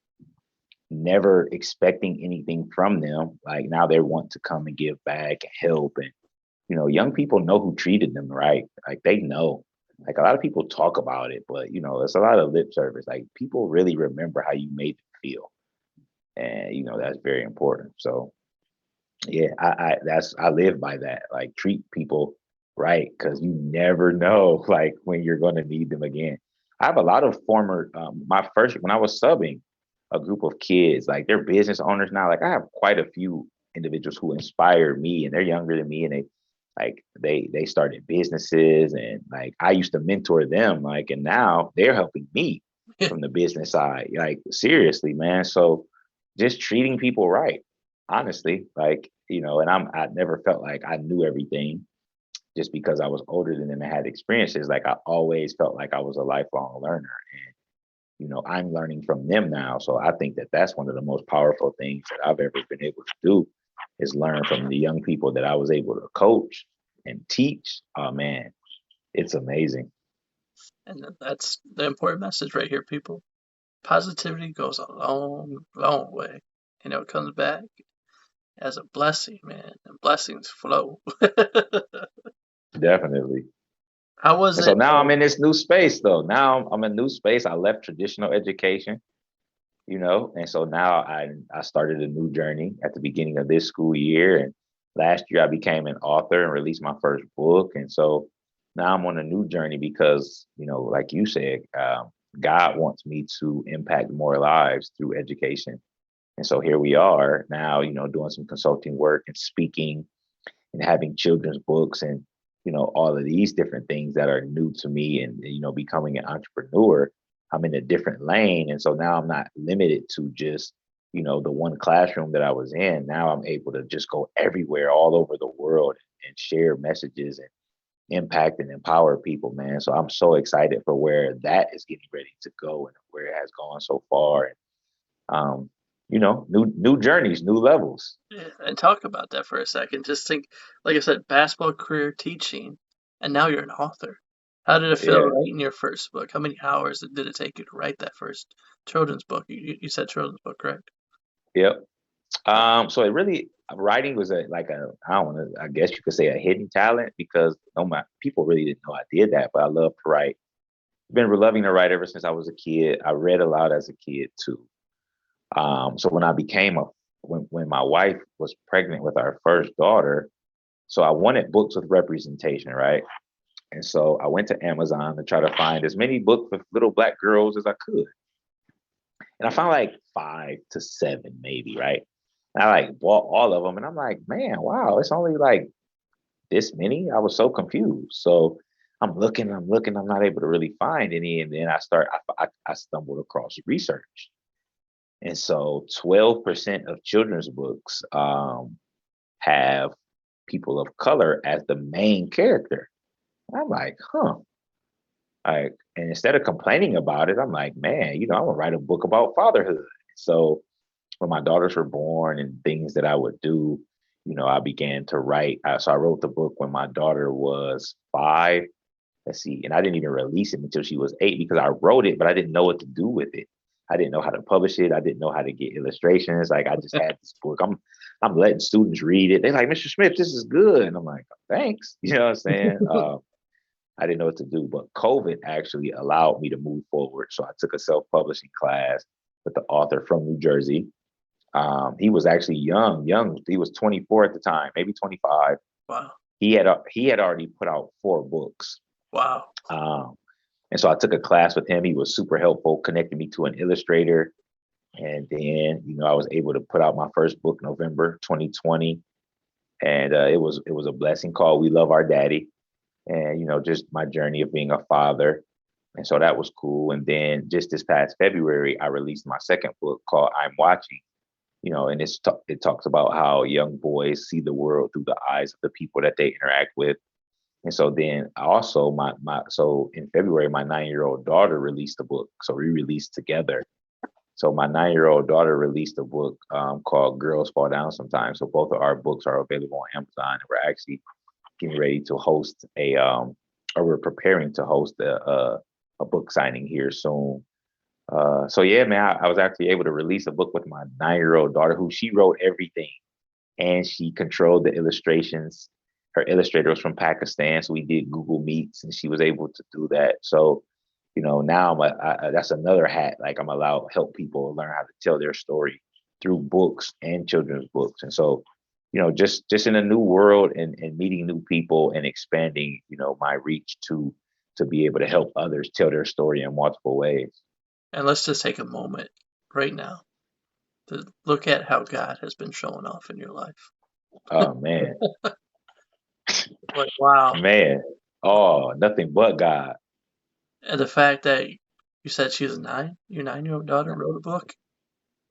never expecting anything from them. Like now they want to come and give back and help and young people know who treated them right. Like they know. Like a lot of people talk about it, but it's a lot of lip service. Like people really remember how you made them feel, and that's very important. So yeah, I live by that. Like treat people right? Because you never know, like, when you're going to need them again. I have a lot of former, my first, when I was subbing a group of kids, like they're business owners now. Like I have quite a few individuals who inspire me, and they're younger than me, and they started businesses, and like I used to mentor them, like, and now they're helping me from the business side. Like seriously, man. So just treating people right, honestly, like, and I never felt like I knew everything just because I was older than them and had experiences. Like I always felt like I was a lifelong learner, and I'm learning from them now. So I think that that's one of the most powerful things that I've ever been able to do is learn from the young people that I was able to coach and teach. Oh man, it's amazing. And that's the important message right here, people. Positivity goes a long, long way. It comes back as a blessing, man, and blessings flow. Definitely. How was And so it? now I'm in this new space though. Now I'm in a new space. I left traditional education, and so now I started a new journey at the beginning of this school year. And last year I became an author and released my first book. And so now I'm on a new journey because, like you said, God wants me to impact more lives through education. And so here we are now, doing some consulting work and speaking and having children's books and, all of these different things that are new to me and, becoming an entrepreneur. I'm in a different lane. And so now I'm not limited to just, the one classroom that I was in. Now I'm able to just go everywhere, all over the world and share messages and impact and empower people, man. So I'm so excited for where that is getting ready to go and where it has gone so far. And new journeys, new levels. Yeah, and talk about that for a second. Just think, like I said, basketball career, teaching, and now you're an author. How did it feel Yeah. writing your first book? How many hours did it take you to write that first children's book? You said children's book, correct? Yep. So it really writing was I don't want to, I guess you could say a hidden talent because no my people really didn't know I did that, but I love to write. Been loving to write ever since I was a kid. I read a lot as a kid too. So when I became a when my wife was pregnant with our first daughter, so I wanted books with representation, right? And so I went to Amazon to try to find as many books with little black girls as I could. And I found like 5 to 7, maybe, right? And I like bought all of them, and I'm like, man, wow, it's only like this many. I was so confused. So I'm looking, I'm not able to really find any. And then I stumbled across research. And so 12% of children's books have people of color as the main character. I'm like, huh. Like, and instead of complaining about it, I'm like, man, I'm gonna write a book about fatherhood. So when my daughters were born and things that I would do, I began to write. So I wrote the book when my daughter was 5. Let's see, and I didn't even release it until she was 8 because I wrote it, but I didn't know what to do with it. I didn't know how to publish it. I didn't know how to get illustrations. Like I just had this book. I'm letting students read it. They're like, Mr. Smith, this is good. And I'm like, thanks. You know what I'm saying? I didn't know what to do, but COVID actually allowed me to move forward. So I took a self-publishing class with the author from New Jersey. He was actually young. He was 24 at the time, maybe 25. Wow, He had already put out 4 books. wow. Um, and so I took a class with him. He was super helpful, connected me to an illustrator. And then, I was able to put out my first book November 2020. And it was a blessing called We Love Our Daddy. And, just my journey of being a father. And so that was cool. And then just this past February, I released my second book called I'm Watching, and it talks about how young boys see the world through the eyes of the people that they interact with. And so then also so in February, my 9-year-old daughter released a book. So we released together. So my 9-year-old daughter released a book called Girls Fall Down Sometimes. So both of our books are available on Amazon. And we're actually getting ready to host or we're preparing to host a book signing here soon. So yeah, man, I was actually able to release a book with my 9-year-old daughter, who she wrote everything, and she controlled the illustrations. Her illustrator was from Pakistan, so we did Google Meets, and she was able to do that. So, now that's another hat. Like I'm allowed to help people learn how to tell their story through books and children's books, and so, just in a new world and meeting new people and expanding, my reach to be able to help others tell their story in multiple ways. And let's just take a moment right now to look at how God has been showing off in your life. Oh man, Like, wow. man, oh, nothing but God. And the fact that you said she's 9, your 9-year-old daughter No, wrote a book,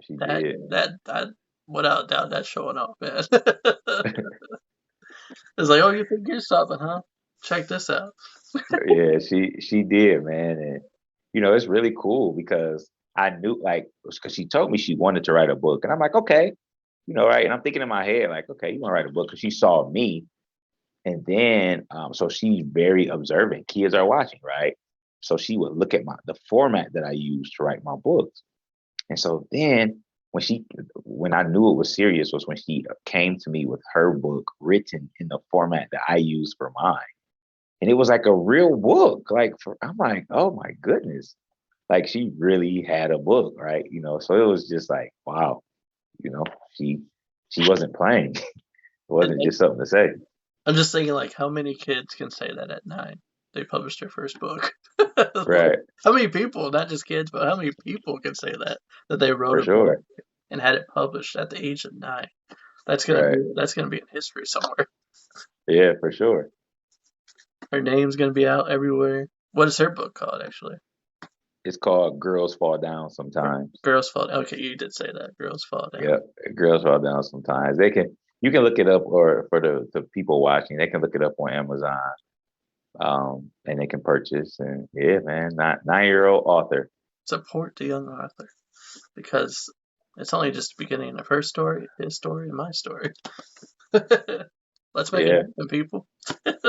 she that did. that without doubt that's showing off, man. It's like, oh, you think you're something, huh? Check this out. Yeah, she did, man, and it's really cool because I knew like because she told me she wanted to write a book, and I'm like, okay, right, and I'm thinking in my head like, okay, you want to write a book because she saw me, and then so she's very observant. Kids are watching, right? So she would look at the format that I used to write my books, and so then when I knew it was serious was when she came to me with her book written in the format that I used for mine. And it was like a real book. I'm like, oh my goodness. Like she really had a book, right? So it was just like, wow, you know, she she wasn't playing. It And wasn't just something to say. I'm just thinking, like, how many kids can say that at 9? They published their first book. Like, Right. how many people, not just kids, but how many people can say that they wrote For a book sure. and had it published at the age of 9? Right. That's gonna be in history somewhere. Yeah, for sure. Her name's gonna be out everywhere. What is her book called, actually? It's called Girls Fall Down Sometimes. Girls Fall. Okay, you did say that. Girls Fall Down. Yep. Girls Fall Down Sometimes. You can look it up, or for the people watching, they can look it up on Amazon. And they can purchase, and yeah, man, 9-year-old author. Support the young author because it's only just the beginning of her story, his story, and my story. Let's make it Yeah, happen, people.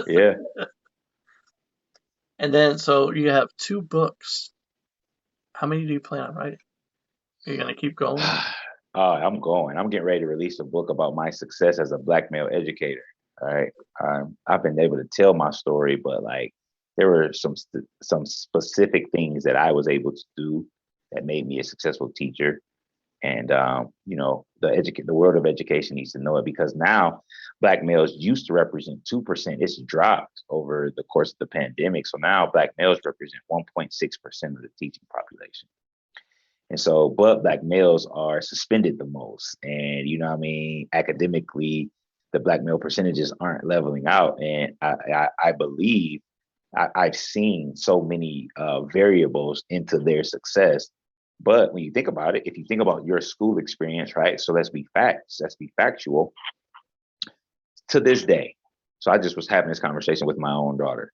yeah. And then, so you have 2 books. How many do you plan on writing? Are you gonna keep going? I'm going. I'm getting ready to release a book about my success as a Black male educator. All right. I've been able to tell my story, but like there were some specific things that I was able to do that made me a successful teacher. And the world of education needs to know it because now Black males used to represent 2%. It's dropped over the course of the pandemic. So now Black males represent 1.6% of the teaching population. And so, but Black males are suspended the most. And, what I mean? Academically, the Black male percentages aren't leveling out. And I believe I've seen so many variables into their success. But when you think about it, if you think about your school experience, right? So let's be factual to this day. So I just was having this conversation with my own daughter.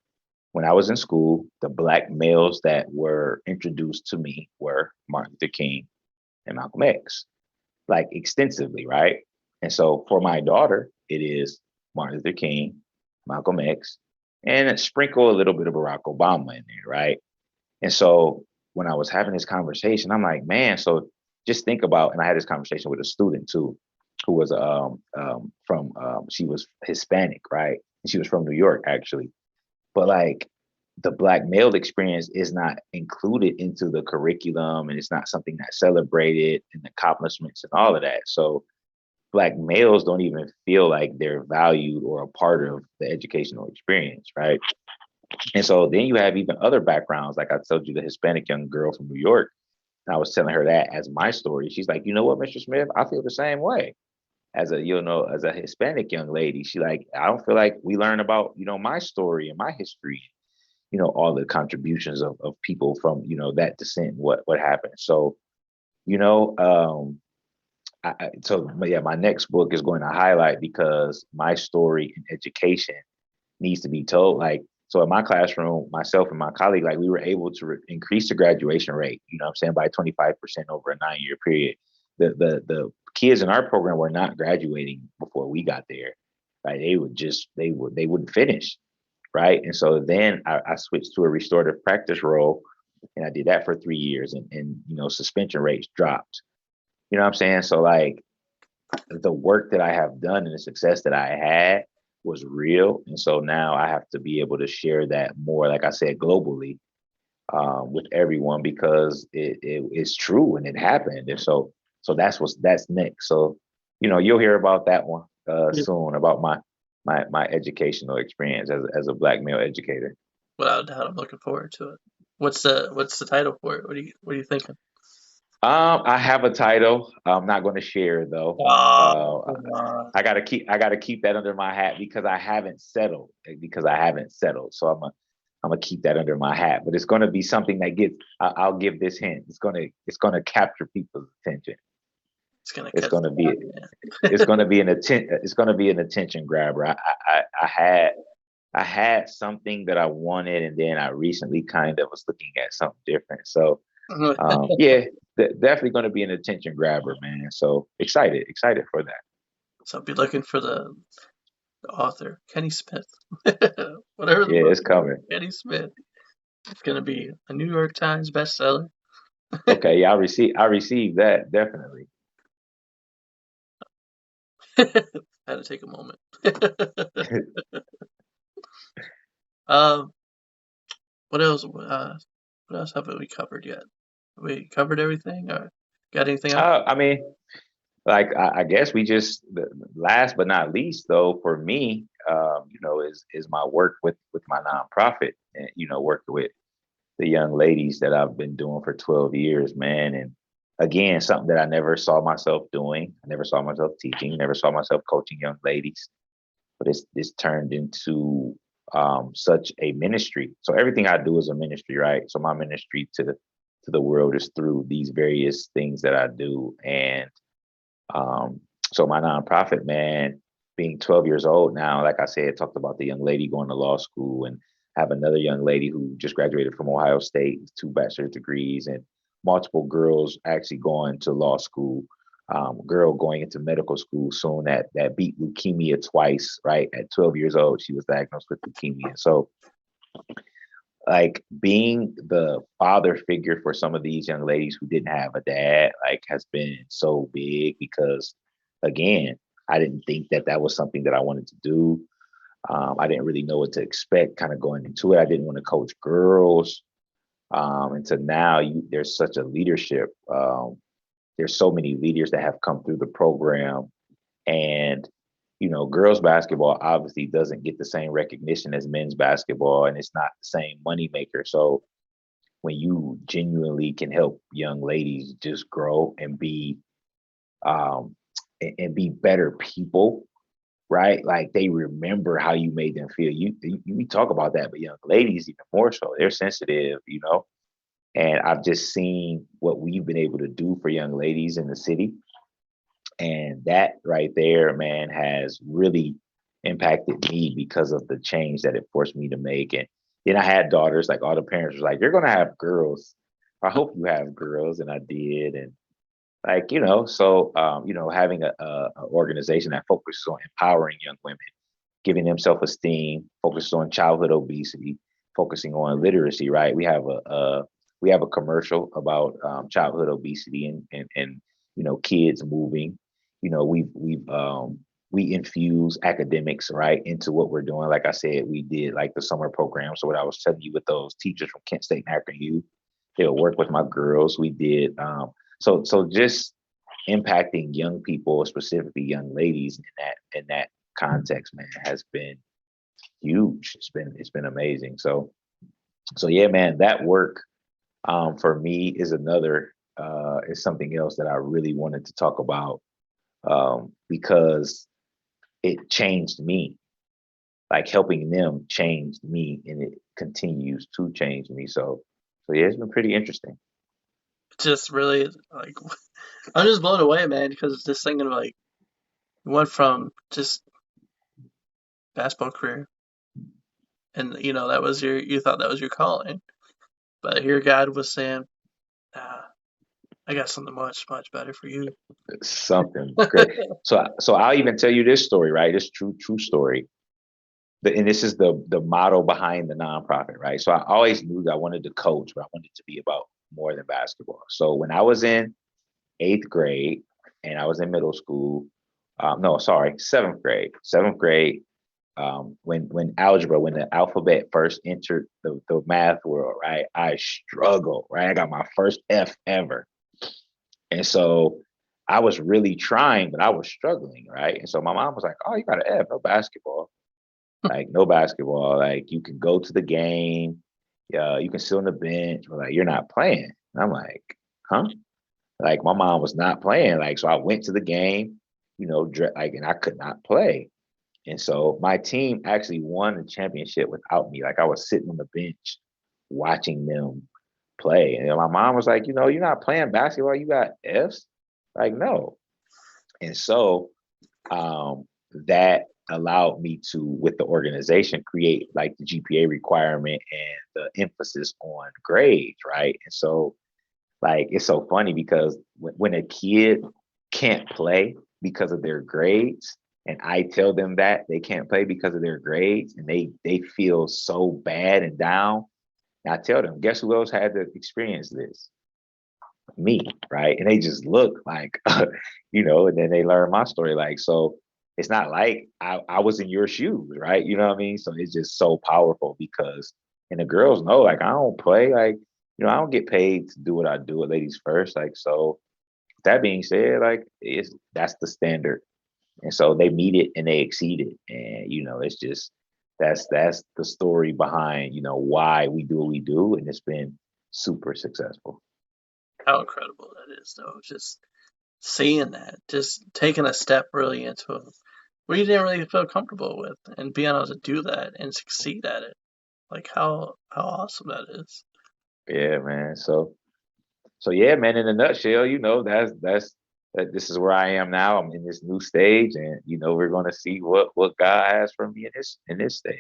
When I was in school, the Black males that were introduced to me were Martin Luther King and Malcolm X, like extensively, right? And so for my daughter, it is Martin Luther King, Malcolm X, and sprinkle a little bit of Barack Obama in there, right? And so when I was having this conversation, I'm like, man, so just think about, and I had this conversation with a student too, who was from she was Hispanic, right? And she was from New York actually. But like the Black male experience is not included into the curriculum and it's not something that's celebrated and accomplishments and all of that. So Black males don't even feel like they're valued or a part of the educational experience, right? And so then you have even other backgrounds, like I told you, the Hispanic young girl from New York. And I was telling her that as my story. She's like, you know what, Mr. Smith, I feel the same way. As a Hispanic young lady, she like, I don't feel like we learn about, my story and my history, all the contributions of people from, that descent, what happened. So, you know, but yeah, my next book is going to highlight because my story in education needs to be told. Like, so in my classroom, myself and my colleague, like we were able to increase the graduation rate, what I'm saying, by 25% over a 9-year period. The kids in our program were not graduating before we got there, right? They wouldn't finish, right? And so then I switched to a restorative practice role, and I did that for 3 years, and suspension rates dropped. You know what I'm saying? So like the work that I have done and the success that I had was real. And so now I have to be able to share that more, like I said, globally, with everyone because it's true and it happened. And so that's that's next. So, you'll hear about that one Yeah. soon about my educational experience as a black male educator. Without a doubt, I'm looking forward to it. What's the title for it? What are you thinking? I have a title. I'm not going to share it though. Oh, Uh, come on. I gotta keep that under my hat because I haven't settled. Because I haven't settled, so I'm gonna keep that under my hat. But it's going to be something that gets. I'll give this hint. It's gonna capture people's attention. It's gonna It's catch gonna the be eye, it's man. gonna be an It's gonna be an attention grabber. I had something that I wanted, and then I recently kind of was looking at something different. So yeah, definitely going to be an attention grabber, man. So excited for that. So be looking for the author, Kenny Smith. Whatever the Yeah, book it's is, coming. Kenny Smith. It's gonna be a New York Times bestseller. Okay, yeah, I received that definitely. Had to take a moment. um, what else? What else haven't we covered yet? Have we covered everything? Or got anything else? I mean, like I guess we just last but not least though for me, is my work with my nonprofit, and working with the young ladies that I've been doing for 12 years, man. And again, something that I never saw myself doing. I never saw myself teaching, never saw myself coaching young ladies. But it's turned into such a ministry. So everything I do is a ministry, right? So my ministry to the world is through these various things that I do. And um, so my nonprofit, man, being 12 years old now, like I said, talked about the young lady going to law school, and have another young lady who just graduated from Ohio State, 2 bachelor's degrees, and multiple girls actually going to law school. Girl going into medical school soon that beat leukemia twice, right? At 12 years old, she was diagnosed with leukemia. So like being the father figure for some of these young ladies who didn't have a dad like has been so big because again, I didn't think that that was something that I wanted to do. I didn't really know what to expect kind of going into it. I didn't want to coach girls. And so now there's such a leadership. There's so many leaders that have come through the program, and girls basketball obviously doesn't get the same recognition as men's basketball, and it's not the same money maker. So when you genuinely can help young ladies just grow and be um and be better people, right? Like they remember how you made them feel. We talk about that, but young ladies even more so. They're sensitive. And I've just seen what we've been able to do for young ladies in the city. And that right there, man, has really impacted me because of the change that it forced me to make. And then I had daughters, like all the parents were like, "You're gonna have girls. I hope you have girls." And I did. And like, having a organization that focuses on empowering young women, giving them self-esteem, focuses on childhood obesity, focusing on literacy, right? We have a commercial about childhood obesity and kids moving. We infuse academics right into what we're doing. Like I said, we did like the summer program. So what I was telling you with those teachers from Kent State and Akron U, they'll work with my girls. We did so just impacting young people, specifically young ladies in that context, man, has been huge. It's been amazing. So yeah, man, that work for me is something else that I really wanted to talk about because it changed me. Like helping them changed me, and it continues to change me. So yeah, it's been pretty interesting. Just really like I'm just blown away, man, because this thing of like went from just basketball career, and that was you thought that was your calling, but here God was saying, "Nah, I got something much much better for you." Something great. So I'll even tell you this story, right? This true story. And this is the motto behind the nonprofit, right? So I always knew that I wanted to coach, but I wanted to be about more than basketball. So when I was in 8th grade and I was in middle school, no, sorry, 7th grade. 7th grade, when the alphabet first entered the math world, right? I struggled, right? I got my first F ever. And so I was really trying, but I was struggling, right? And so my mom was like, "Oh, you got an F, no basketball." Like no basketball. Like you can go to the game, yeah, you can sit on the bench, but like you're not playing. And I'm like, huh? Like my mom was not playing. Like so, I went to the game, like, and I could not play. And so my team actually won the championship without me. Like I was sitting on the bench watching them play, and my mom was like, you're not playing basketball. You got Fs. Like no. And so that allowed me to, with the organization, create like the GPA requirement and the emphasis on grades, right? And so, like, it's so funny because when a kid can't play because of their grades, and I tell them that they can't play because of their grades, and they feel so bad and down. And I tell them, guess who else had to experience this? Me, right? And they just look like, and then they learn my story. Like, so it's not like I was in your shoes, right? You know what I mean? So it's just so powerful because, and the girls know, like, I don't play, like, I don't get paid to do what I do at Ladies First. Like, so that being said, like, that's the standard. And so they meet it and they exceed it. And, it's just, that's the story behind, why we do what we do. And it's been super successful. How incredible that is, though. Just seeing that, just taking a step really into it where you didn't really feel comfortable with, and being able to do that and succeed at it. Like how awesome that is. Yeah, man. So yeah, man, in a nutshell, this is where I am now. I'm in this new stage, and we're gonna see what God has for me in this stage.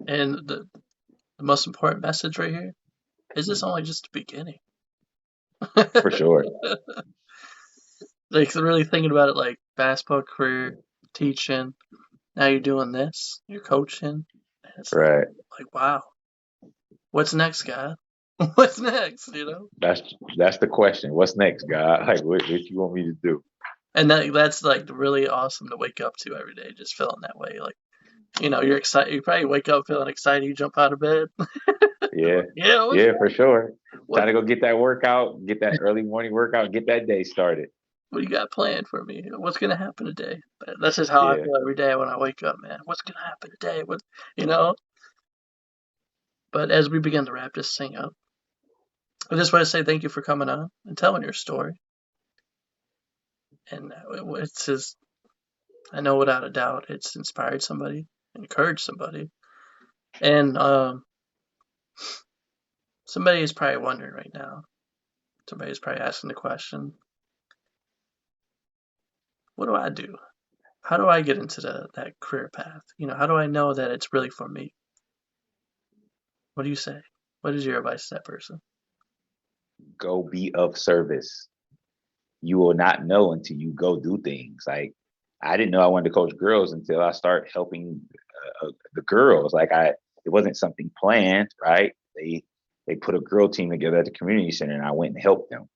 And the most important message right here is this only just the beginning. For sure. Like really thinking about it, like basketball career, teaching. Now you're doing this. You're coaching. And it's Right. like wow. What's next, God? What's next? That's the question. What's next, God? Like what you want me to do? And that's like really awesome to wake up to every day, just feeling that way. Like you're excited. You probably wake up feeling excited. You jump out of bed. Yeah. Yeah. Yeah, for sure. What Time to go get that workout, get that early morning workout, get that day started. what do you got planned for me? What's gonna happen today? That's just how I Yeah. feel every day when I wake up, man. What's gonna happen today? What you know? But as we begin to wrap this thing up, I just want to say thank you for coming on and telling your story. And it's just, I know without a doubt, it's inspired somebody, encouraged somebody, and somebody is probably wondering right now. Somebody's probably asking the question, what do I do? How do I get into that career path? How do I know that it's really for me? What do you say? What is your advice to that person? Go be of service. You will not know until you go do things. Like I didn't know I wanted to coach girls until I start helping the girls. It wasn't something planned, right? They put a girl team together at the community center, and I went and helped them.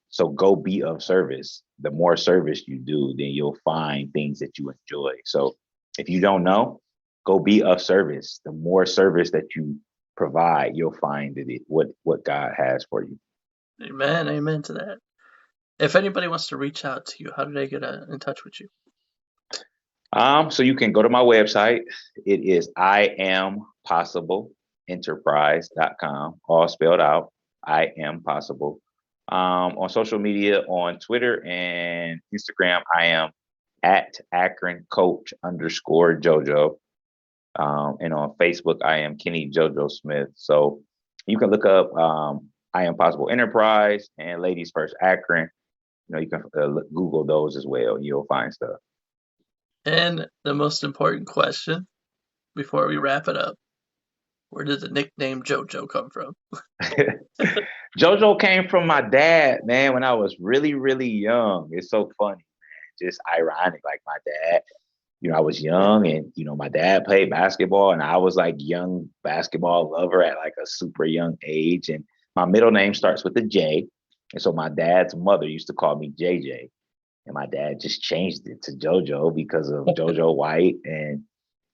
So go be of service. The more service you do, then you'll find things that you enjoy. So if you don't know, go be of service. The more service that you provide, you'll find what God has for you. Amen. Amen to that. If anybody wants to reach out to you, how do they get in touch with you? So you can go to my website. It is IamPossibleEnterprise.com, all spelled out. I am possible. On social media, on Twitter and Instagram, I am at Akron Coach _JoJo. And on Facebook, I am Kenny JoJo Smith. So you can look up I Am Possible Enterprise and Ladies First Akron. You can Google those as well. You'll find stuff. And the most important question before we wrap it up, where did the nickname JoJo come from? JoJo came from my dad, man, when I was really, really young. It's so funny, man. Just ironic. Like my dad, I was young and, my dad played basketball and I was like young basketball lover at like a super young age. And my middle name starts with a J. And so my dad's mother used to call me JJ. And my dad just changed it to JoJo because of JoJo White. And,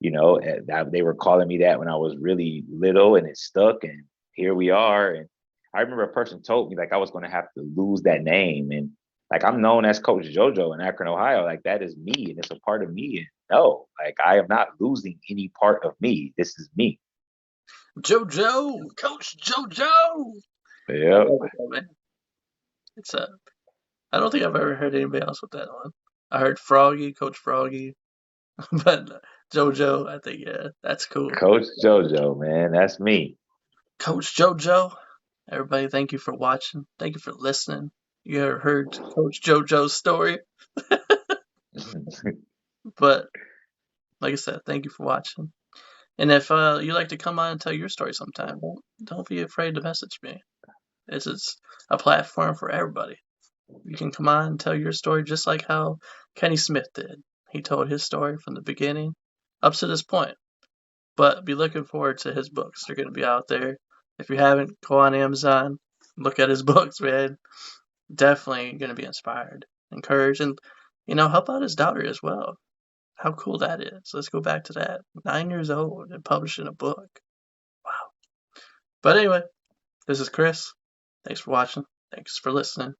they were calling me that when I was really little and it stuck. And here we are. And I remember a person told me like I was going to have to lose that name. And like I'm known as Coach JoJo in Akron, Ohio. Like that is me, and it's a part of me. And no, like I am not losing any part of me. This is me. JoJo, Coach JoJo. I Yep. love it, though, man. It's I don't think I've ever heard anybody else with that one. I heard Froggy, Coach Froggy, but JoJo, I think yeah, that's cool. Coach JoJo, man, that's me. Coach JoJo. Everybody, thank you for watching. Thank you for listening. You ever heard Coach JoJo's story? But like I said, thank you for watching. And if you'd like to come on and tell your story sometime, don't be afraid to message me. This is a platform for everybody. You can come on and tell your story just like how Kenny Smith did. He told his story from the beginning up to this point. But be looking forward to his books. They're going to be out there. If you haven't, go on Amazon, look at his books, man. Definitely going to be inspired, encouraged, and help out his daughter as well. How cool that is. Let's go back to that. 9 years old and publishing a book. Wow. But anyway, this is Chris. Thanks for watching. Thanks for listening.